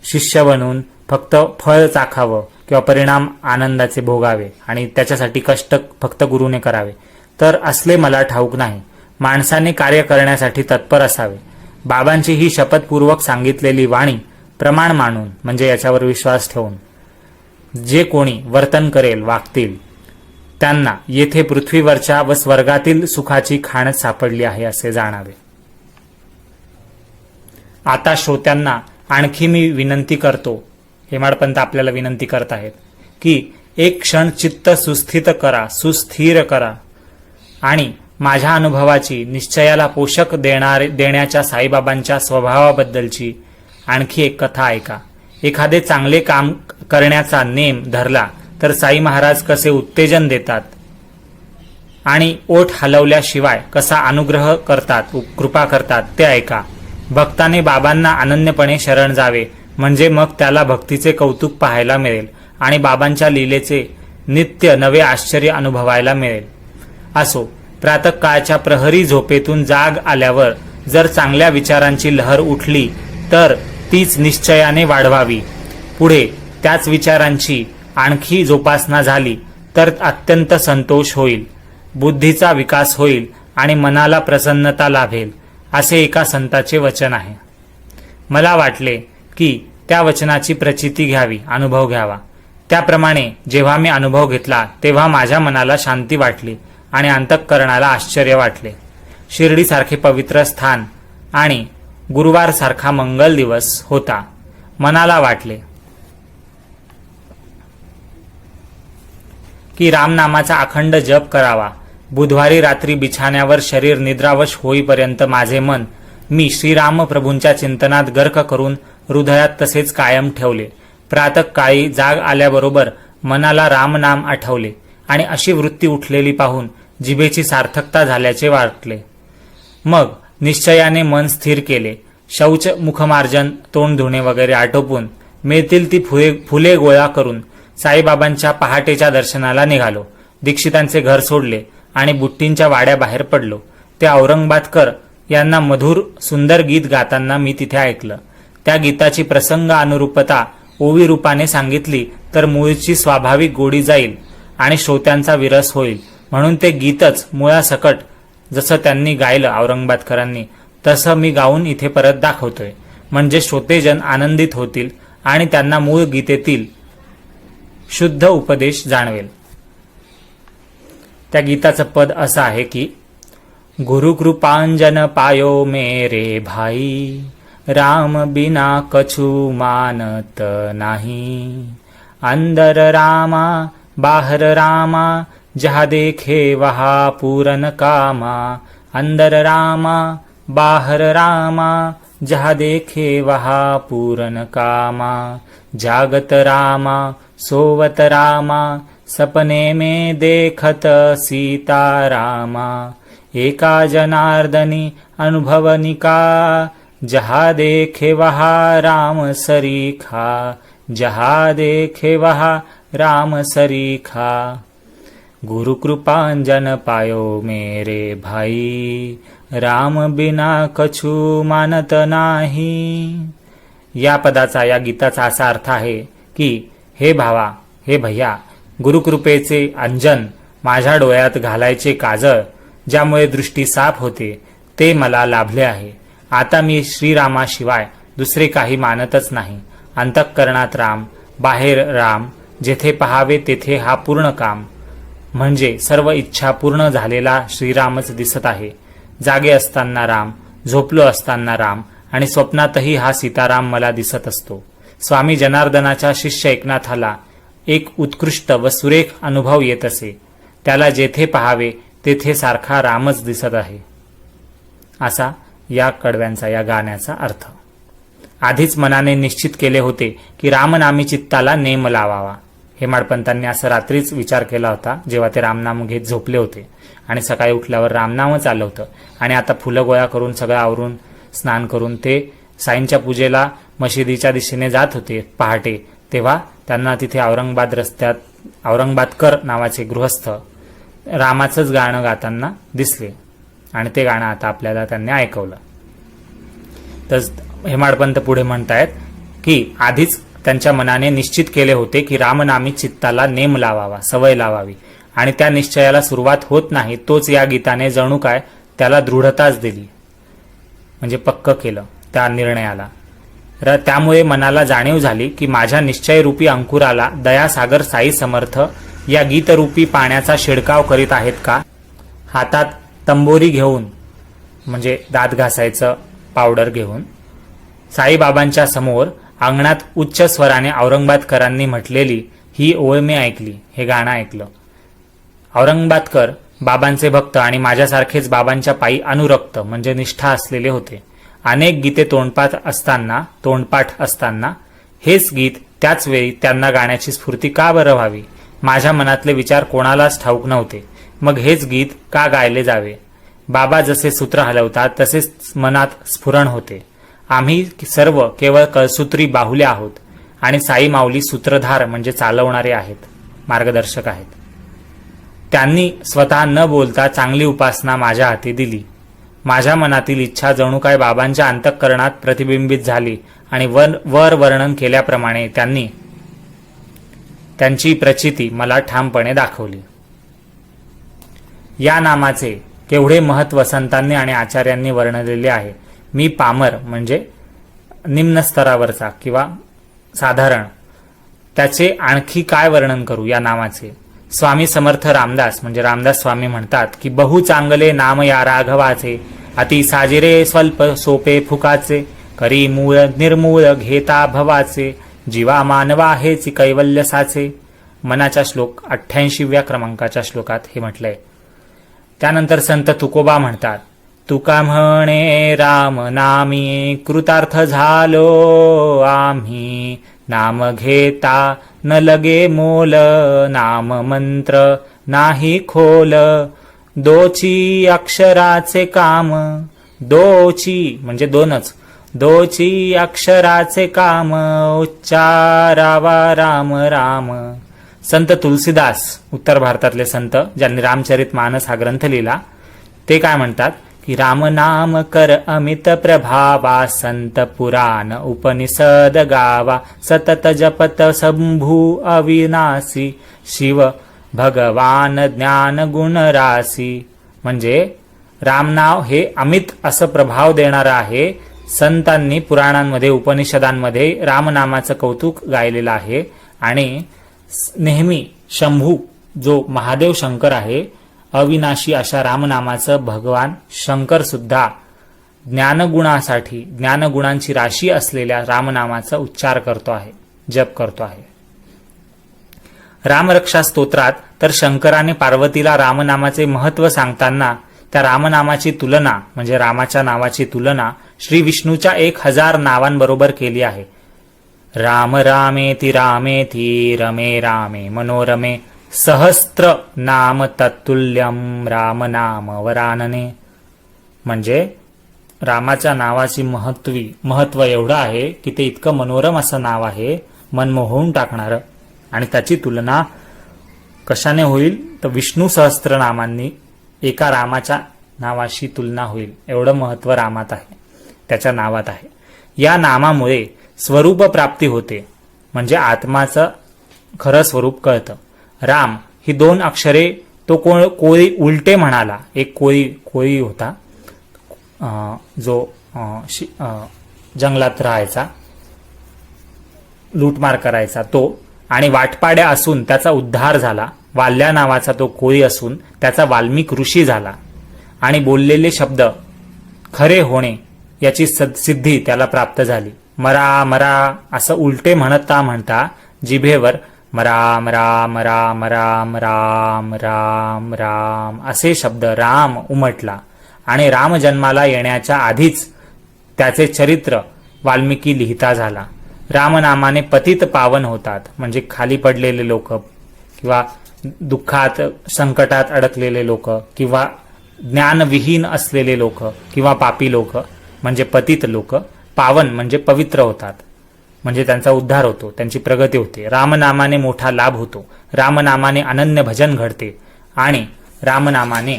शिष्य बनून फक्त फळ चाखावं किंवा परिणाम आनंदाचे भोगावे आणि त्याच्यासाठी कष्ट फक्त गुरुने करावे, तर असले मला ठाऊक नाही. माणसाने कार्य करण्यासाठी तत्पर असावे. बाबांची ही शपथपूर्वक सांगितलेली वाणी प्रमाण मानून म्हणजे याच्यावर विश्वास ठेवून जे कोणी वर्तन करेल, वागतील त्यांना येथे पृथ्वीवरच्या व स्वर्गातील सुखाची खाणच सापडली आहे असे जाणावे. आता श्रोत्यांना आणखी मी विनंती करतो, हेमाडपंत आपल्याला विनंती करत आहेत की एक क्षण चित्त सुस्थिर करा आणि माझ्या अनुभवाची निश्चयाला पोषक देण्याच्या साईबाबांच्या स्वभावाबद्दलची आणखी एक कथा ऐका. एखादे चांगले काम करण्याचा नेम धरला तर साई महाराज कसे उत्तेजन देतात आणि ओठ हलवल्याशिवाय कसा अनुग्रह करतात, कृपा करतात ते ऐका. भक्ताने बाबांना अनन्यपणे शरण जावे, म्हणजे मग त्याला भक्तीचे कौतुक पाहायला मिळेल आणि बाबांच्या लीलेचे नित्य नवे आश्चर्य अनुभवायला मिळेल. असो, प्रातःकाळच्या प्रहरी झोपेतून जाग आल्यावर जर चांगल्या विचारांची लहर उठली तर तीच निश्चयाने वाढवावी. पुढे त्याच विचारांची आणखी जोपासना झाली तर अत्यंत संतोष होईल, बुद्धीचा विकास होईल आणि मनाला प्रसन्नता लाभेल, असे एका संताचे वचन आहे. मला वाटले की त्या वचनाची प्रचिती घ्यावी, अनुभव घ्यावा. त्याप्रमाणे जेव्हा मी अनुभव घेतला तेव्हा माझ्या मनाला शांती वाटली आणि अंतःकरणाला आश्चर्य वाटले. शिर्डीसारखे पवित्र स्थान आणि गुरुवारसारखा मंगल दिवस होता. मनाला वाटले की रामनामाचा अखंड जप करावा. बुधवारी रात्री बिछाण्यावर शरीर निद्रावश होईपर्यंत माझे मन मी श्रीराम प्रभूंच्या चिंतनात गर्क करून हृदयात तसेच कायम ठेवले. प्रातःकाळी जाग आल्याबरोबर मनाला रामनाम आठवले आणि अशी वृत्ती उठलेली पाहून जिभेची सार्थकता झाल्याचे वाटले. मग निश्चयाने मन स्थिर केले. शौच, मुखमार्जन, तोंड धुणे वगैरे आटोपून मिळतील ती फुले गोळा करून साईबाबांच्या पहाटेच्या दर्शनाला निघालो. दीक्षितांचे घर सोडले आणि बुट्टींच्या वाड्या बाहेर पडलो. ते औरंगाबादकर यांना मधुर सुंदर गीत गाताना मी तिथे ऐकलं. त्या गीताची प्रसंग अनुरूपता ओवी रूपाने सांगितली तर मूळची स्वाभाविक गोडी जाईल आणि श्रोत्यांचा विरस होईल. म्हणून ते गीतच मुळासकट जसं त्यांनी गायलं औरंगाबादकरांनी तसं मी गाऊन इथे परत दाखवतोय, म्हणजे श्रोतेजन आनंदित होतील आणि त्यांना मूळ गीतेतील शुद्ध उपदेश जाणवेल. त्या गीताचं पद असं आहे की, गुरु कृपांजन पायो मेरे भाई, राम बिना कछु मानत नाही. अंदर रामा बाहर रामा, जहा देखे वहा पूरन कामा. अंदर रामा बाहर रामा, जहा देखे वहा पूरन कामा. जागत रामा सोवत रामा, सपने में देखत सीता रामा. एका जनार्दनी अनुभवनिका, जहा देखे वहा राम सरीखा. जहा देखे वहा राम सरीखा. गुरु कृपांजन पायो मेरे भाई, राम बिना कछु मानत नाही. या पदाचा, या गीताचा असा अर्थ आहे की, हे भावा, हे भैया, गुरुकृपेचे अंजन, माझ्या डोळ्यात घालायचे काजळ, ज्यामुळे दृष्टी साफ होते, ते मला लाभले आहे. आता मी श्रीरामाशिवाय दुसरे काही मानतच नाही. अंतःकरणात राम, बाहेर राम, जेथे पहावे तेथे हा पूर्ण काम, म्हणजे सर्व इच्छा पूर्ण झालेला श्रीरामच दिसत आहे. जागे असताना राम, झोपलो असताना राम आणि स्वप्नातही हा सीताराम मला दिसत असतो. स्वामी जनार्दनाच्या शिष्य एकनाथाला एक उत्कृष्ट व सुरेख अनुभव येत असे. त्याला जेथे पहावे तेथे सारखा रामच दिसत आहे. असा या कडव्यांचा, या गाण्याचा अर्थ. आधीच मनाने निश्चित केले होते की रामनामी चित्ताला नेम लावावा. हेमाडपंतांनी असं रात्रीच विचार केला होता जेव्हा ते रामनाम घेत झोपले होते आणि सकाळी उठल्यावर रामनामच आलं होतं. आणि आता फुलं गोळा करून सगळं आवरून स्नान करून ते साईंच्या पूजेला मशिदीच्या दिशेने जात होते पहाटे. तेव्हा त्यांना तिथे औरंगाबाद रस्त्यात औरंगाबादकर नावाचे गृहस्थ रामाचंच गाणं गाताना दिसले आणि ते गाणं आता आपल्याला त्यांनी ऐकवलं. तर हेमाडपंत पुढे म्हणतायत की आधीच त्यांच्या मनाने निश्चित केले होते की रामनामी चित्ताला नेम लावावा, सवय लावावी, आणि त्या निश्चयाला सुरुवात होत नाही तोच या गीताने जणू काय त्याला दृढताच दिली, म्हणजे पक्क केलं त्या निर्णयाला. त्यामुळे मनाला जाणीव झाली की माझ्या निश्चयरूपी अंकुराला दयासागर साई समर्थ या गीतरूपी पाण्याचा शिडकाव करीत आहेत का. हातात तंबोरी घेऊन, म्हणजे दात घासायचं पावडर घेऊन, साईबाबांच्या समोर अंगणात उच्च स्वराने औरंगाबादकरांनी म्हटलेली ही ओळ मी ऐकली, हे गाणं ऐकलं. औरंगाबादकर बाबांचे भक्त आणि माझ्यासारखेच बाबांच्या पायी अनुरक्त म्हणजे निष्ठा असलेले होते. अनेक गीते तोंडपाठ असताना हेच गीत त्याच वेळी त्यांना गाण्याची स्फूर्ती का बरं व्हावी, माझ्या मनातले विचार कोणालाच ठाऊक नव्हते. मग हेच गीत का गायले जावे. बाबा जसे सूत्र हलवतात तसेच मनात स्फुरण होते. आम्ही सर्व केवळ कळसूत्री बाहुले आहोत आणि साई माऊली सूत्रधार म्हणजे चालवणारे आहेत, मार्गदर्शक आहेत. त्यांनी स्वतः न बोलता चांगली उपासना माझ्या हाती दिली. माझ्या मनातील इच्छा जणू काय बाबांच्या अंतःकरणात प्रतिबिंबित झाली आणि वर वर्णन केल्याप्रमाणे त्यांनी त्यांची प्रचिती मला ठामपणे दाखवली. या नामाचे केवढे महत्त्व संतांनी आणि आचार्यांनी वर्णलेले आहे. मी पामर म्हणजे निम्न स्तरावरचा किंवा साधारण, त्याचे आणखी काय वर्णन करू या नामाचे. स्वामी समर्थ रामदास म्हणजे रामदास स्वामी म्हणतात की बहु चांगले नाम या राघवाचे, अति साजिरे स्वल्प सोपे फुकाचे, करी मूळ निर्मूळ घेता भवाचे, जीवा मानवा हेच कैवल्य साचे. मनाच्या श्लोक 88व्या क्रमांकाच्या श्लोकात हे म्हटलंय. त्यानंतर संत तुकोबा म्हणतात, तुका म्हणे राम नामी कृतार्थ झालो आम्ही, नाम घेता न लगे मोल, नाम मंत्र नाही खोल, दोची अक्षराचे काम, दोची म्हणजे दोनच, दोची अक्षराचे काम, उच्चारावा राम राम. संत तुलसीदास उत्तर भारतातले संत ज्यांनी रामचरित मानस हा ग्रंथ लिहिला, ते काय म्हणतात की राम नाम कर अमित प्रभावा, संत पुराण उपनिषद गावा, सतत जपत शंभू अविनाशी, शिव भगवान ज्ञान गुण राशी. म्हणजे रामनाव हे अमित असं प्रभाव देणारं आहे. संतांनी पुराणांमध्ये उपनिषदांमध्ये रामनामाचं कौतुक गायलेलं आहे आणि नेहमी शंभू जो महादेव शंकर आहे, अविनाशी अशा रामनामाचं भगवान शंकर सुद्धा ज्ञानगुणासाठी, ज्ञानगुणांची राशी असलेल्या रामनामाचा उच्चार करतो आहे, जप करतो आहे. रामरक्षा स्तोत्रात तर शंकराने पार्वतीला रामनामाचे महत्व सांगताना त्या रामनामाची तुलना म्हणजे रामाच्या नावाची तुलना श्री विष्णूच्या 1000 नावांबरोबर केली आहे. राम रामेति रामेति रमे रामे मनोरमे, सहस्त्र नाम तत्तुल्यम राम नाम वरानने. म्हणजे रामाच्या नावाची महत्व एवढं आहे की ते इतकं मनोरम असं नाव आहे, मन मोहून टाकणारं. आणि त्याची तुलना कशाने होईल तर विष्णू सहस्त्रनामांनी एका रामाच्या नावाशी तुलना होईल, एवढं महत्व रामात आहे, त्याच्या नावात आहे. या नामामुळे स्वरूप प्राप्ती होते म्हणजे आत्माचं खरं स्वरूप कळतं. राम ही 2 अक्षरे तो कोळी उलटे म्हणाला. एक कोळी होता जो जंगलात राहायचा, लूटमार करायचा तो, आणि वाटपाड्या असून त्याचा उद्धार झाला. वाल्या नावाचा तो कोळी असून त्याचा वाल्मिक ऋषी झाला आणि बोललेले शब्द खरे होणे याची सिद्धी त्याला प्राप्त झाली. मरा मरा असं उलटे म्हणता जिभेवर राम राम राम राम राम राम राम असे शब्द राम उमटला आणि राम जन्माला येण्याच्या आधीच त्याचे चरित्र वाल्मिकी लिहिता झाला. रामनामाने पतित पावन होतात म्हणजे खाली पडलेले लोक किंवा दुःखात संकटात अडकलेले लोक किंवा ज्ञानविहीन असलेले लोक किंवा पापी लोक म्हणजे पतित लोक, पावन म्हणजे पवित्र होतात म्हणजे त्यांचा उद्धार होतो, त्यांची प्रगती होते. रामनामाने मोठा लाभ होतो. रामनामाने अनन्य भजन घडते आणि रामनामाने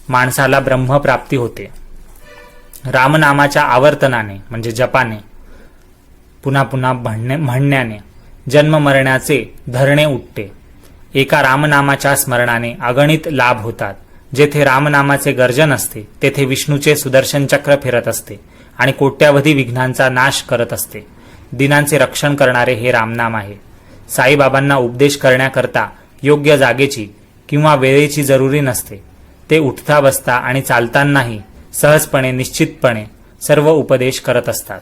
माणसाला ब्रह्मप्राप्ती होते. रामनामाच्या आवर्तनाने म्हणजे जपाने, पुन्हा पुन्हा म्हणण्याने जन्म मरण्याचे धरणे उठते. एका रामनामाच्या स्मरणाने अगणित लाभ होतात. जेथे रामनामाचे गर्जन असते तेथे विष्णूचे सुदर्शन चक्र फिरत असते आणि कोट्यावधी विघ्नांचा नाश करत असते. दिनांचे रक्षण करणारे हे रामनाम आहे. साईबाबांना उपदेश करण्याकरता योग्य जागेची किंवा वेळेची जरुरी नसते. ते उठता बसता आणि चालतानाही सहजपणे निश्चितपणे सर्व उपदेश करत असतात.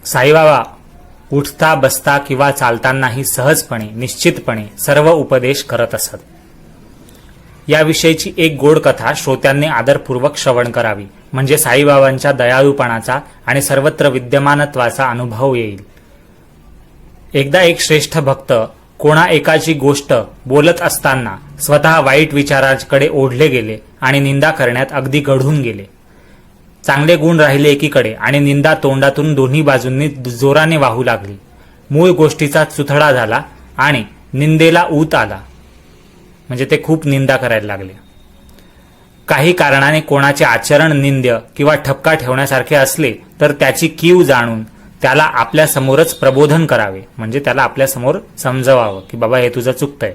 साईबाबा उठता बसता किंवा चालतानाही सहजपणे निश्चितपणे सर्व उपदेश करत असत. याविषयीची एक गोड कथा श्रोत्यांनी आदरपूर्वक श्रवण करावी, म्हणजे साईबाबांच्या दयाळूपणाचा आणि सर्वत्र विद्यमानत्वाचा अनुभव येईल. एकदा एक श्रेष्ठ भक्त कोणा एकाची गोष्ट बोलत असताना स्वतः वाईट विचाराकडे ओढले गेले आणि निंदा करण्यात अगदी गढून गेले. चांगले गुण राहिले एकीकडे आणि निंदा तोंडातून दोन्ही बाजूंनी जोराने वाहू लागली. मूळ गोष्टीचा चुथडा झाला आणि निंदेला ऊत आला, म्हणजे ते खूप निंदा करायला लागले. काही कारणाने कोणाचे आचरण निंद्य किंवा ठपका ठेवण्यासारखे असले तर त्याची कीव जाणून त्याला आपल्या समोरच प्रबोधन करावे, म्हणजे त्याला आपल्या समोर समजवावं की बाबा हे तुझं चुकतंय,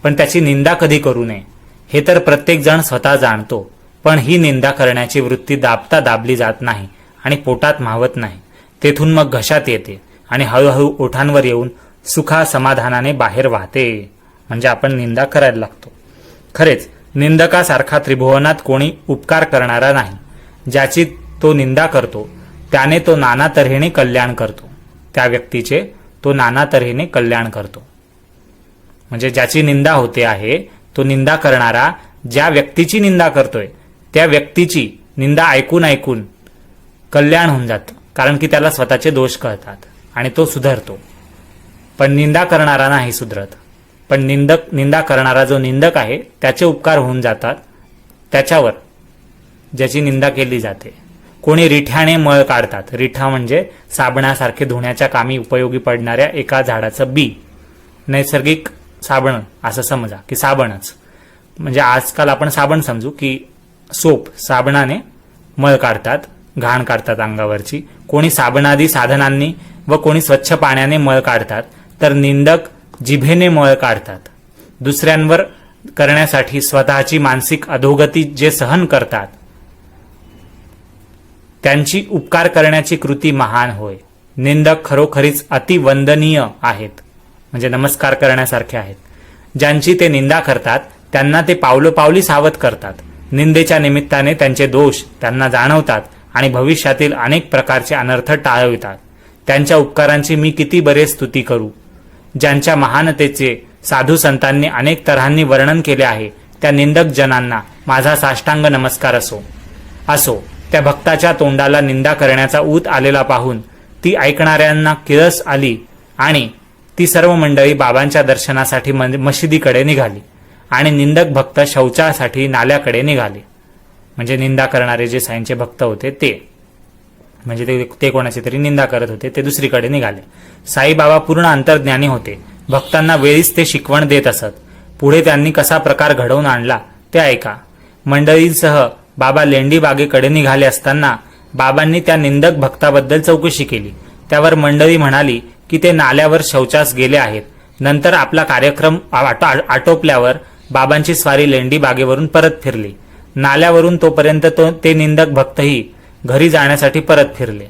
पण त्याची निंदा कधी करू नये. हे तर प्रत्येक जण स्वतः जाणतो, पण ही निंदा करण्याची वृत्ती दाबता दाबली जात नाही आणि पोटात मावत नाही. तेथून मग घशात येते आणि हळूहळू ओठांवर येऊन सुखा समाधानाने बाहेर वाहते, म्हणजे आपण निंदा करायला लागतो. खरेच निंदकासारखा त्रिभुवनात कोणी उपकार करणारा नाही. ज्याची तो निंदा करतो त्याने तो नाना तऱ्हेने कल्याण करतो, त्या व्यक्तीचे तो नाना तऱ्हेने कल्याण करतो. म्हणजे ज्याची निंदा होते आहे तो निंदा करणारा ज्या व्यक्तीची निंदा करतोय त्या व्यक्तीची निंदा ऐकून ऐकून कल्याण होऊन जातं, कारण की त्याला स्वतःचे दोष कळतात आणि तो सुधारतो. पण निंदा करणारा नाही सुधरत. पण निंदा करणारा जो निंदक आहे त्याचे उपकार होऊन जातात त्याच्यावर ज्याची निंदा केली जाते. कोणी रिठ्याने मळ काढतात. रिठा म्हणजे साबणासारखे धुण्याच्या कामी उपयोगी पडणाऱ्या एका झाडाचं बी, नैसर्गिक साबण असं समजा की साबणच, म्हणजे आजकाल आपण साबण समजू की सोप, साबणाने मळ काढतात, घाण काढतात अंगावरची. कोणी साबणादी साधनांनी व कोणी स्वच्छ पाण्याने मळ काढतात, तर निंदक जिभेने मळ काढतात. दुसऱ्यांवर करण्यासाठी स्वतःची मानसिक अधोगती जे सहन करतात त्यांची उपकार करण्याची कृती महान होय. निंदक खरोखरीच अतिवंदनीय आहेत, म्हणजे नमस्कार करण्यासारखे आहेत. ज्यांची ते निंदा करतात त्यांना ते पावलोपावली सावध करतात. निंदेच्या निमित्ताने त्यांचे दोष त्यांना जाणवतात आणि भविष्यातील अनेक प्रकारचे अनर्थ टाळवितात. त्यांच्या उपकारांची मी किती बरे स्तुती करू. ज्यांच्या महानतेचे साधू संतांनी अनेक तऱ्हांनी वर्णन केले आहे त्या निंदक जनांना माझा साष्टांग नमस्कार असो. त्या भक्ताच्या तोंडाला निंदा करण्याचा ऊत आलेला पाहून ती ऐकणाऱ्यांना किळस आली आणि ती सर्व मंडळी बाबांच्या दर्शनासाठी मशिदीकडे निघाली आणि निंदक भक्त शौचासाठी नाल्याकडे निघाले. म्हणजे निंदा करणारे जे साईंचे भक्त होते ते, म्हणजे ते कोणाची तरी निंदा करत होते, ते दुसरीकडे निघाले. साईबाबा पूर्ण अंतर्ज्ञानी होते. भक्तांना वेळीच ते शिकवण देत असत. पुढे त्यांनी कसा प्रकार घडवून आणला ते ऐका. मंडळींसह बाबा लेंडी बागेकडे निघाले असताना बाबांनी त्या निंदक भक्ताबद्दल चौकशी केली. त्यावर मंडळी म्हणाली की ते नाल्यावर शौचास गेले आहेत. नंतर आपला कार्यक्रम आटोपल्यावर बाबांची स्वारी लेंडी बागेवरून परत फिरली. नाल्यावरून तोपर्यंत ते निंदक भक्तही घरी जाण्यासाठी परत फिरले.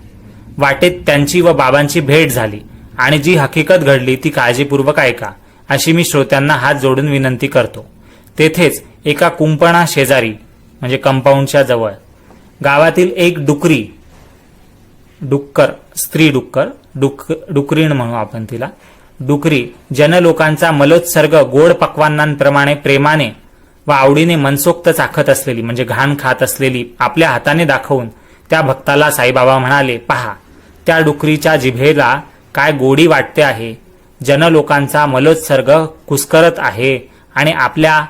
वाटेत त्यांची व बाबांची भेट झाली आणि जी हकीकत घडली ती काळजीपूर्वक ऐका, अशी मी श्रोत्यांना हात जोडून विनंती करतो. तेथेच एका कुंपणा शेजारी, म्हणजे कंपाऊंडच्या जवळ, गावातील एक स्त्री डुकरीण म्हणू आपण तिला, डुकरी जनलोकांचा मलोत्सर्ग गोड पक्वान्नांप्रमाणे प्रेमाने व आवडीने मनसोक्त चाखत असलेली, म्हणजे घाण खात असलेली आपल्या हाताने दाखवून त्या भक्ताला साईबाबा म्हणाले, पहा त्या डुकरीच्या जिभेला काय गोडी वाटते आहे. जनलोकांचा मलोत्सर्ग कुस्करत आहे आणि आपल्या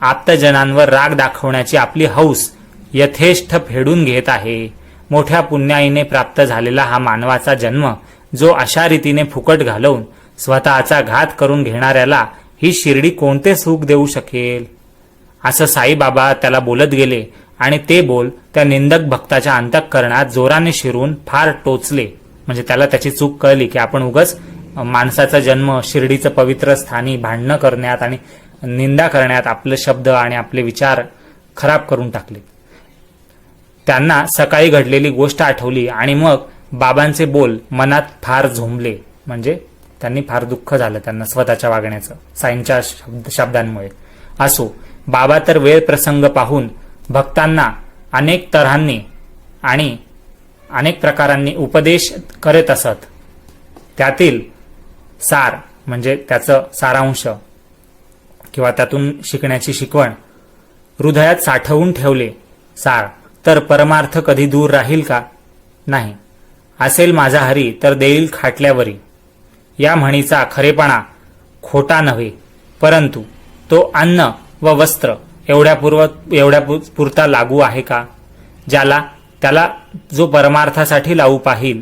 आप्तजनांवर राग दाखवण्याची आपली हौस यथेष्ट फेडून घेत आहे. मोठ्या पुण्याईने प्राप्त झालेला हा मानवाचा जन्म, जो अशा रीतीने फुकट घालवून स्वतःचा घात करून घेणाऱ्याला ही शिर्डी कोणते सुख देऊ शकेल. असं साईबाबा त्याला बोलत गेले आणि ते बोल त्या निंदक भक्ताच्या अंतःकरणात जोराने शिरून फार टोचले. म्हणजे त्याला त्याची चूक कळली की आपण उगाच माणसाचा जन्म शिर्डीचं पवित्र स्थानी भांडणं करण्यात आणि निंदा करण्यात आपले शब्द आणि आपले विचार खराब करून टाकले. त्यांना सकाळी घडलेली गोष्ट आठवली आणि मग बाबांचे बोल मनात फार झोंबले. म्हणजे त्यांनी फार दुःख झालं त्यांना स्वतःच्या वागण्याचं साईंच्या शब्दांमुळे. असो, बाबा तर वेळ प्रसंग पाहून भक्तांना अनेक तऱ्हांनी आणि अनेक प्रकारांनी उपदेश करत असत. त्यातील सार म्हणजे त्याचं सारांश किंवा त्यातून शिकण्याची शिकवण हृदयात साठवून ठेवले सार तर परमार्थ कधी दूर राहील का? नाही. असेल माझा हरी तर देईल खाटल्यावरी. या म्हणीचा खरेपणा खोटा नव्हे, परंतु तो अन्न व वस्त्र एवढ्या पुरता लागू आहे का? त्याला जो परमार्थासाठी लावू पाहिल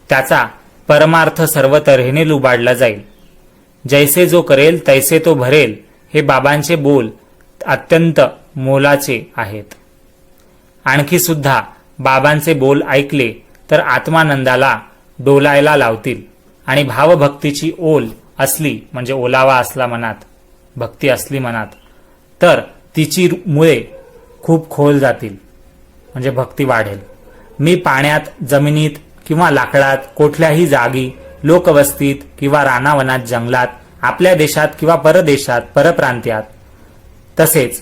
त्याचा परमार्थ सर्व तऱ्हेने लुबाडला जाईल. जैसे जो करेल तैसे तो भरेल हे बाबांचे बोल अत्यंत मोलाचे आहेत. आणखी सुद्धा बाबांचे बोल ऐकले तर आत्मानंदाला डोलायला लावतील आणि भावभक्तीची ओल असली म्हणजे ओलावा असला मनात, भक्ती असली मनात तर तिची मुळे खूप खोल जातील म्हणजे भक्ती वाढेल. मी पाण्यात, जमिनीत किंवा लाकडात, कुठल्याही जागी, लोकवस्तीत किंवा रानावनात, जंगलात, आपल्या देशात किंवा परदेशात, परप्रांत्यात, तसेच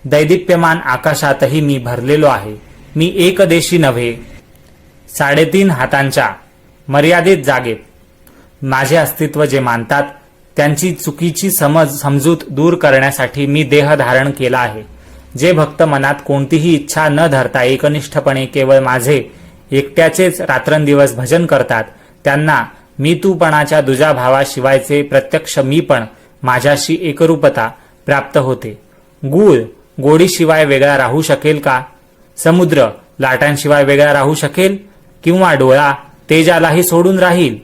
दैदिप्यमान आकाशातही मी भरलेलो आहे. मी एकदेशी नव्हे, 3.5 हातांच्या मर्यादित जागेत माझे अस्तित्व जे मानतात त्यांची चुकीची समजूत दूर करण्यासाठी मी देह धारण केला आहे. जे भक्त मनात कोणतीही इच्छा न धरता एकनिष्ठपणे केवळ माझे एकट्याचेच रात्रंदिवस भजन करतात त्यांना मी तूपणाच्या दुजाभावाशिवायचे प्रत्यक्ष मी पण माझ्याशी एकरूपता प्राप्त होते. गूळ गोडीशिवाय वेगळा राहू शकेल का? समुद्र लाटांशिवाय वेगळा राहू शकेल? किंवा डोळा तेजालाही सोडून राहील?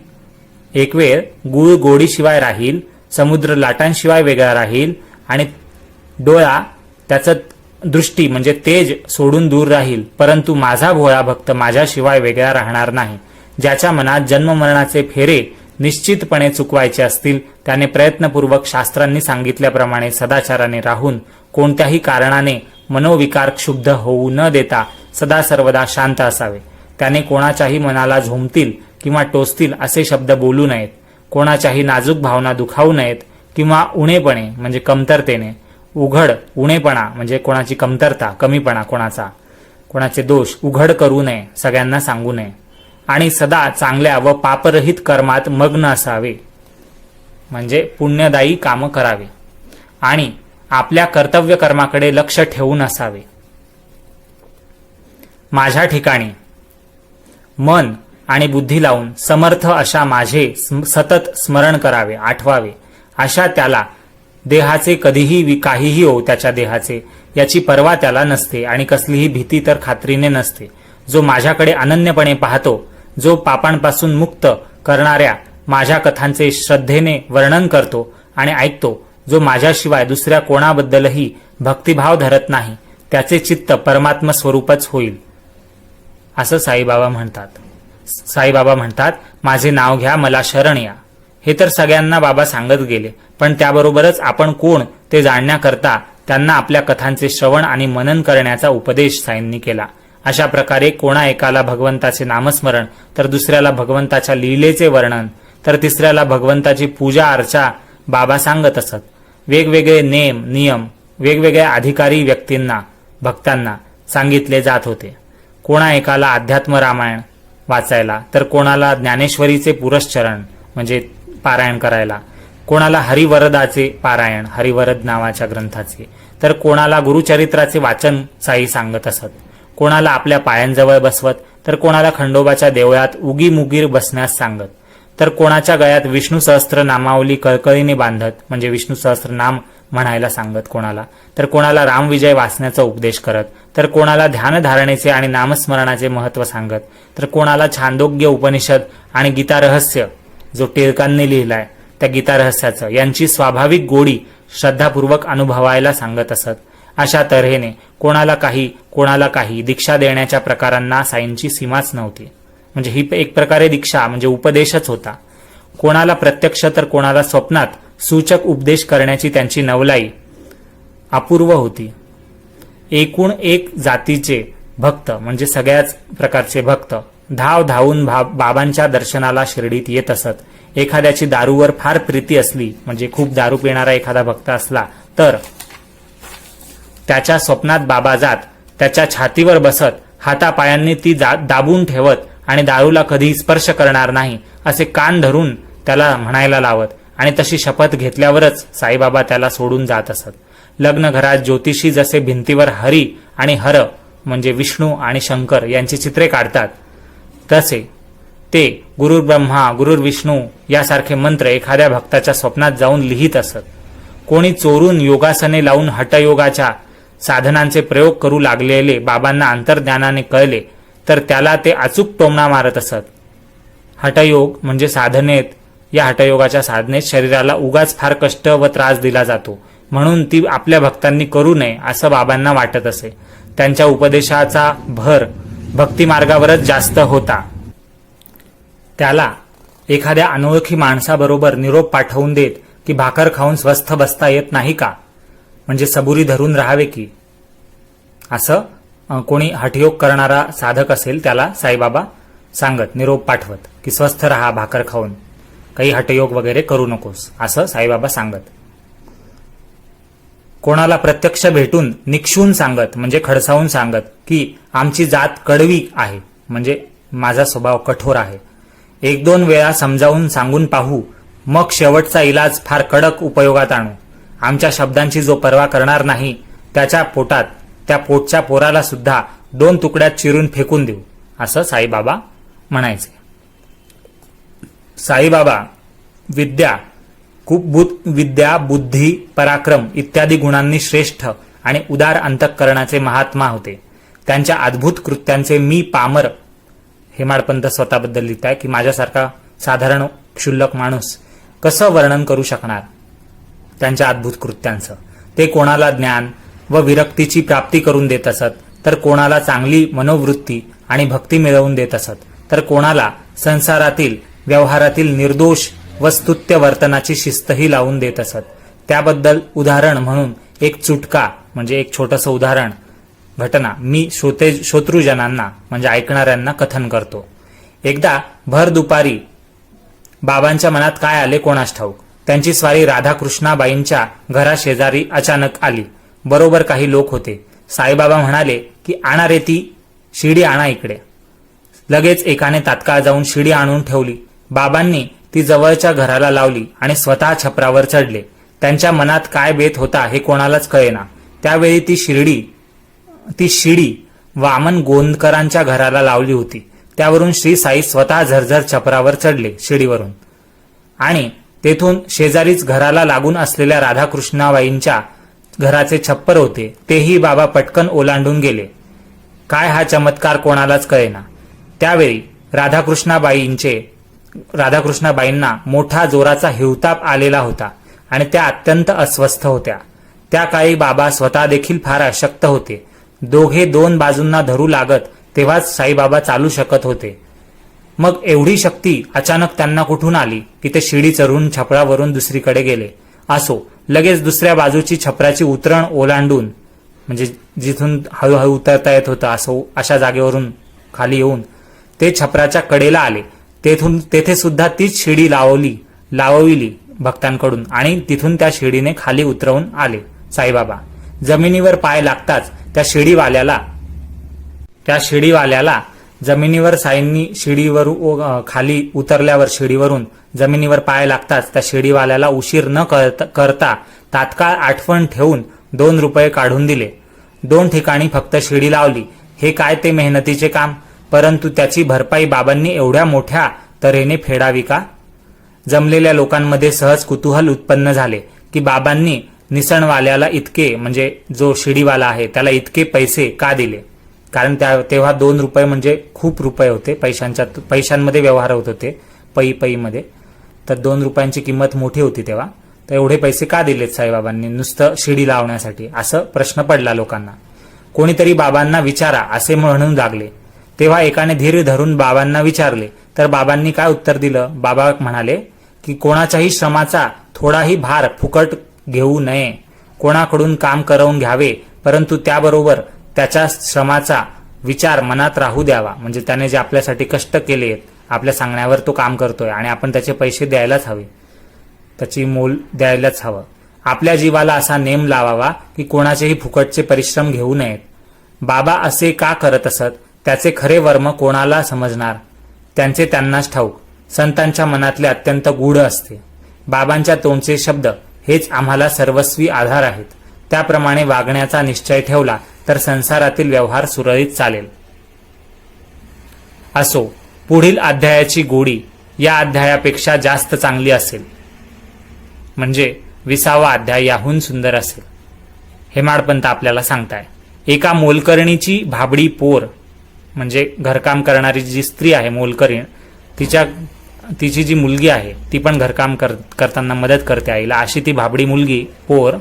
एक वेळ गूळ गोडीशिवाय राहील, समुद्र लाटांशिवाय वेगळा राहील आणि डोळा त्याचं दृष्टी म्हणजे तेज सोडून दूर राहील, परंतु माझा भोळा भक्त माझ्याशिवाय वेगळा राहणार नाही. ज्याच्या मनात जन्ममरणाचे फेरे निश्चितपणे चुकवायचे असतील त्याने प्रयत्नपूर्वक शास्त्रांनी सांगितल्याप्रमाणे सदाचाराने राहून कोणत्याही कारणाने मनोविकार क्षुब्ध होऊ न देता सदा सर्वदा शांत असावे. त्याने कोणाच्याही मनाला झोंबतील किंवा टोचतील असे शब्द बोलू नयेत. कोणाच्याही नाजूक भावना दुखावू नयेत किंवा उणेपणे म्हणजे कमतरतेने, उघड उणेपणा म्हणजे कोणाची कमतरता, कमीपणा, कोणाचे दोष उघड करू नये, सगळ्यांना सांगू नये. आणि सदा चांगल्या व पापरहित कर्मात मग्न असावे म्हणजे पुण्यदायी कामं करावे आणि आपल्या कर्तव्य कर्माकडे लक्ष ठेवून असावे. माझ्या ठिकाणी मन आणि बुद्धी लावून समर्थ अशा माझे सतत स्मरण करावे, आठवावे. अशा त्याला देहाचे कधीही काहीही हो त्याच्या देहाचे याची पर्वा त्याला नसते आणि कसलीही भीती तर खात्रीने नसते. जो माझ्याकडे अनन्यपणे पाहतो, जो पापांपासून मुक्त करणाऱ्या माझ्या कथांचे श्रद्धेने वर्णन करतो आणि ऐकतो, जो माझ्याशिवाय दुसऱ्या कोणाबद्दलही भक्तिभाव धरत नाही, त्याचे चित्त परमात्म स्वरूपच होईल असं साईबाबा म्हणतात. साईबाबा म्हणतात, माझे नाव घ्या, मला शरण या. हे तर सगळ्यांना बाबा सांगत गेले, पण त्याबरोबरच आपण कोण ते जाणण्याकरता त्यांना आपल्या कथांचे श्रवण आणि मनन करण्याचा उपदेश साईंनी केला. अशा प्रकारे कोणा एकाला भगवंताचे नामस्मरण, तर दुसऱ्याला भगवंताच्या लीलेचे वर्णन, तर तिसऱ्याला भगवंताची पूजा अर्चा बाबा सांगत असत. वेगवेगळे नेम नियम वेगवेगळ्या अधिकारी व्यक्तींना, भक्तांना सांगितले जात होते. कोणा एकाला अध्यात्म रामायण वाचायला, तर कोणाला ज्ञानेश्वरीचे पुरश्चरण म्हणजे पारायण करायला, कोणाला हरिवरदाचे पारायण, हरिवरद नावाच्या ग्रंथाचे, तर कोणाला गुरुचरित्राचे वाचन साई सांगत असत. कोणाला आपल्या पायांजवळ बसवत, तर कोणाला खंडोबाच्या देवळात उगी मुगीर बसण्यास सांगत, तर कोणाच्या गळ्यात विष्णू सहस्त्र नामावली कळकळीने बांधत म्हणजे विष्णू सहस्त्र नाम म्हणायला सांगत कोणाला, तर कोणाला रामविजय वाचण्याचा उपदेश करत, तर कोणाला ध्यानधारणेचे आणि नामस्मरणाचे महत्त्व सांगत, तर कोणाला छांदोग्य उपनिषद आणि गीता रहस्य जो टिळकांनी लिहिलाय त्या गीता रहस्याचं यांची स्वाभाविक गोडी श्रद्धापूर्वक अनुभवायला सांगत असत. अशा तऱ्हेने कोणाला काही दीक्षा देण्याच्या प्रकारांना साईंची सीमाच नव्हती. म्हणजे ही एक प्रकारे दीक्षा म्हणजे उपदेशच होता. कोणाला प्रत्यक्ष तर कोणाला स्वप्नात सूचक उपदेश करण्याची त्यांची नवलाई अपूर्व होती. एकूण एक जातीचे भक्त म्हणजे सगळ्याच प्रकारचे भक्त धावून बाबांच्या दर्शनाला शिर्डीत येत असत. एखाद्याची दारूवर फार प्रीती असली म्हणजे खूप दारू पिणारा एखादा भक्त असला तर त्याच्या स्वप्नात बाबा जात त्याच्या छातीवर बसत हातापायांनी ती दाबून ठेवत आणि दारूला कधी स्पर्श करणार नाही असे कान धरून त्याला म्हणायला लावत आणि तशी शपथ घेतल्यावरच साईबाबा त्याला सोडून जात असत. लग्न घरात ज्योतिषी जसे भिंतीवर हरी आणि हर म्हणजे विष्णू आणि शंकर यांची चित्रे काढतात तसे ते गुरुर ब्रह्मा गुरुर विष्णू यासारखे मंत्र एखाद्या भक्ताच्या स्वप्नात जाऊन लिहित असत. कोणी चोरून योगासने लावून हठयोगाच्या साधनांचे प्रयोग करू लागलेले बाबांना अंतर्ज्ञानाने कळले तर त्याला ते अचूक टोमणा मारत असत. हठयोग म्हणजे साधनेत, या हठयोगाच्या साधनेत शरीराला उगाच फार कष्ट व त्रास दिला जातो म्हणून ती आपल्या भक्तांनी करू नये असं बाबांना वाटत असे. त्यांच्या उपदेशाचा भर भक्तिमार्गावरच जास्त होता. त्याला एखाद्या अनोळखी माणसाबरोबर निरोप पाठवून देत की भाकर खाऊन स्वस्थ बसता येत नाही का, म्हणजे सबुरी धरून राहावे की, असं कोणी हठयोग करणारा साधक असेल त्याला साईबाबा सांगत, निरोप पाठवत की स्वस्थ राहा भाकर खाऊन, काही हठयोग वगैरे करू नकोस असं साईबाबा सांगत. कोणाला प्रत्यक्ष भेटून निक्षून सांगत म्हणजे खडसावून सांगत की आमची जात कडवी आहे, म्हणजे माझा स्वभाव कठोर आहे. एक दोन वेळा समजावून सांगून पाहू, मग शेवटचा इलाज फार कडक उपयोगात आणू. आमच्या शब्दांची जो पर्वा करणार नाही त्याच्या पोटात, त्या पोटच्या पोराला सुद्धा 2 तुकड्यात चिरून फेकून देऊ असं साईबाबा म्हणायचे. साईबाबा विद्या बुद्धी पराक्रम इत्यादी गुणांनी श्रेष्ठ आणि उदार अंतःकरणाचे महात्मा होते. त्यांच्या अद्भुत कृत्यांचे मी पामर, हेमाडपंत स्वतःबद्दल लिहित आहे की माझ्यासारखा साधारण क्षुल्लक माणूस कसं वर्णन करू शकणार त्यांच्या अद्भुत कृत्यांचं. ते कोणाला ज्ञान व विरक्तीची प्राप्ती करून देत असत, तर कोणाला चांगली मनोवृत्ती आणि भक्ती मिळवून देत असत, तर कोणाला संसारातील व्यवहारातील निर्दोष व स्तुत्य वर्तनाची शिस्तही लावून देत असत. त्याबद्दल उदाहरण म्हणून एक चुटका म्हणजे एक छोटंसं उदाहरण घटना मी श्रोतृजनांना म्हणजे ऐकणाऱ्यांना कथन करतो. एकदा भर दुपारी बाबांच्या मनात काय आले कोणास ठाऊक, त्यांची स्वारी राधाकृष्णाबाईंच्या घराशेजारी अचानक आली. बरोबर काही लोक होते. साईबाबा म्हणाले की आणा रे ती शिडी, आणा इकडे. लगेच एकाने तात्काळ जाऊन शिडी आणून ठेवली. बाबांनी ती जवळच्या घराला लावली आणि स्वतः छपरावर चढले. त्यांच्या मनात काय बेत होता हे कोणालाच कळेना. त्यावेळी ती शिडी वामन गोंदकरांच्या घराला लावली होती. त्यावरून श्री साई स्वतः झरझर छपरावर चढले शिडीवरून आणि तेथून शेजारीच घराला लागून असलेल्या राधाकृष्णाबाईंच्या घराचे छप्पर होते तेही बाबा पटकन ओलांडून गेले. काय हा चमत्कार कोणालाच कळेना. त्यावेळी राधाकृष्णाबाईंना मोठा जोराचा हिवताप आलेला होता आणि त्या अत्यंत अस्वस्थ होत्या. त्या काळी बाबा स्वतः देखील फार अशक्त होते. दोघे 2 बाजूंना धरू लागत तेव्हाच साईबाबा चालू शकत होते. मग एवढी शक्ती अचानक त्यांना कुठून आली की ते शिडी चढून छपरावरून दुसरीकडे गेले. असो, लगेच दुसऱ्या बाजूची छपराची उतरण ओलांडून म्हणजे जिथून हळूहळू उतरता येत होतं असो अशा जागेवरून खाली येऊन ते छपराच्या कडेला आले. तेथे सुद्धा तीच शिडी लावविली भक्तांकडून आणि तिथून त्या शिडीने खाली उतरवून आले साईबाबा. जमिनीवर पाय लागताच त्या शिडीवाल्याला जमिनीवर साईंनी शिडीवर खाली उतरल्यावर शिडीवरून जमिनीवर पाय लागताच त्या शिडीवाल्याला उशीर न करता तात्काळ आठवण ठेवून 2 रुपये काढून दिले. 2 ठिकाणी फक्त शिडी लावली. हे काय ते मेहनतीचे काम, परंतु त्याची भरपाई बाबांनी एवढ्या मोठ्या तऱ्हेने फेडावी का? जमलेल्या लोकांमध्ये सहज कुतूहल उत्पन्न झाले की बाबांनी निसणवाल्याला इतके म्हणजे जो शिडीवाला आहे त्याला इतके पैसे का दिले. कारण तेव्हा 2 रुपये म्हणजे खूप रुपये होते. पैशांमध्ये व्यवहार होत होते पैमध्ये, तर 2 रुपयांची किंमत मोठी होती तेव्हा. तर एवढे पैसे का दिलेत साईबाबांनी नुसतं शिडी लावण्यासाठी, असं प्रश्न पडला लोकांना. कोणीतरी बाबांना विचारा असे म्हणून लागले. तेव्हा एकाने धीर धरून बाबांना विचारले तर बाबांनी काय उत्तर दिलं. बाबा म्हणाले की कोणाच्याही श्रमाचा थोडाही भार फुकट घेऊ नये. कोणाकडून काम करवून घ्यावे, परंतु त्याबरोबर त्याच्या श्रमाचा विचार मनात राहू द्यावा. म्हणजे त्याने जे आपल्यासाठी कष्ट केले आपल्या सांगण्यावर तो काम करतोय आणि आपण त्याचे पैसे द्यायलाच हवे, त्याची मोल द्यायलाच हवं. आपल्या जीवाला असा नेम लावावा की कोणाचेही फुकटचे परिश्रम घेऊ नयेत. बाबा असे का करत असत त्याचे खरे वर्म कोणाला समजणार? त्यांचे त्यांनाच ठाऊक. संतांच्या मनातले अत्यंत गूढ असते. बाबांच्या तोंडचे शब्द हेच आम्हाला सर्वस्वी आधार आहेत. त्याप्रमाणे वागण्याचा निश्चय ठेवला तर संसारातील व्यवहार सुरळीत चालेल. असो, पुढील अध्यायाची गोडी या अध्यायापेक्षा जास्त चांगली असेल. म्हणजे 20वा अध्याय याहून सुंदर असेल. हेमाडपंत आपल्याला सांगताय, एका मोलकरणीची भाबडी पोर, म्हणजे घरकाम करणारी जी स्त्री आहे मोलकरीण, तिची जी मुलगी आहे ती पण घरकाम करताना मदत करते आईला. अशी ती भाबडी मुलगी पोर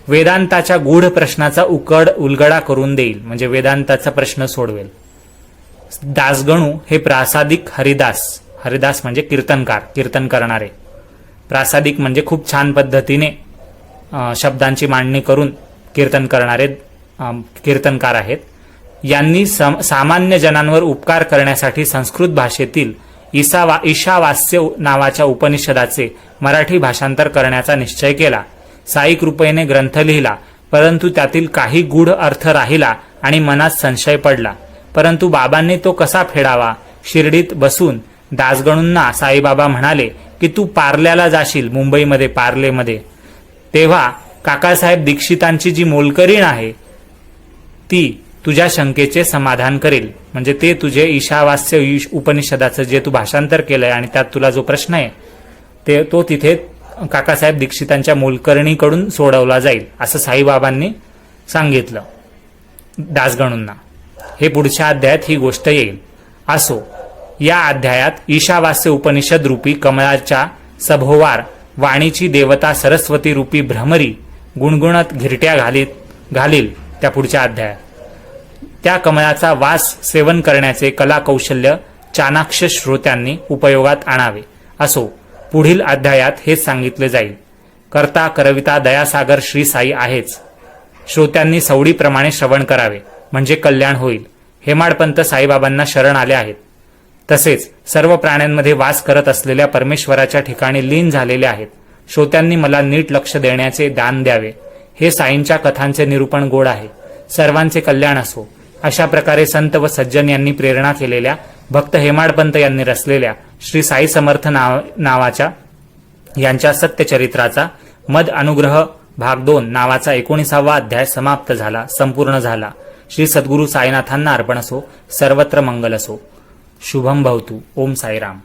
वेदांताच्या गूढ प्रश्नाचा उलगडा करून देईल, म्हणजे वेदांताचा प्रश्न सोडवेल. दासगणू हे प्रासादिक हरिदास म्हणजे कीर्तन करणारे. प्रासादिक म्हणजे खूप छान पद्धतीने शब्दांची मांडणी करून कीर्तन करणारे कीर्तनकार आहेत. यांनी सामान्य जनांवर उपकार करण्यासाठी संस्कृत भाषेतील ईशावास्य नावाच्या उपनिषदाचे मराठी भाषांतर करण्याचा निश्चय केला. साई कृपेने ग्रंथ लिहिला, परंतु त्यातील काही गूढ अर्थ राहिला आणि मनात संशय पडला. परंतु बाबांनी तो कसा फेडावा? शिर्डीत बसून दासगणूंना साईबाबा म्हणाले की तू पार्ल्याला जाशील, मुंबईमध्ये पार्लेमध्ये. तेव्हा काकासाहेब दीक्षितांची जी मोलकरीण आहे ती तुझ्या शंकेचे समाधान करेल. म्हणजे ते तुझे ईशावास्य उपनिषदाचं जे तू भाषांतर केलंय आणि त्यात तुला जो प्रश्न आहे तो तिथे काकासाहेब दीक्षितांच्या मोलकर्णीकडून सोडवला जाईल, असं साईबाबांनी सांगितलं दासगणूंना. हे पुढच्या अध्यायात ही गोष्ट येईल. असो, या अध्यायात ईशावास्य उपनिषद रूपी कमळाच्या सभोवार वाणीची देवता सरस्वती रूपी भ्रमरी गुणगुणत घिरट्या घालील त्या पुढच्या अध्यायात. त्या कमळाचा वास सेवन करण्याचे कलाकौशल्य चाणाक्ष श्रोत्यांनी उपयोगात आणावे. असो, पुढील अध्यायात हेच सांगितले जाईल. कर्ता करविता दयासागर श्री साई आहेच. श्रोत्यांनी सवडीप्रमाणे श्रवण करावे, म्हणजे कल्याण होईल. हेमाडपंत साईबाबांना शरण आले आहेत. तसेच सर्व प्राण्यांमध्ये वास करत असलेल्या परमेश्वराच्या ठिकाणी लीन झालेले आहेत. श्रोत्यांनी मला नीट लक्ष देण्याचे दान द्यावे. हे साईंच्या कथांचे निरूपण गोड आहे. सर्वांचे कल्याण असो. अशा प्रकारे संत व सज्जन यांनी प्रेरणा केलेल्या, भक्त हेमाडपंत यांनी रचलेल्या श्री साई समर्थ नावाच्या यांच्या सत्यचरित्राचा मद अनुग्रह भाग 2 नावाचा 19वा अध्याय समाप्त झाला, संपूर्ण झाला. श्री सद्गुरू साईनाथांना अर्पण असो. सर्वत्र मंगल असो. शुभम भवतु. ओम साईराम.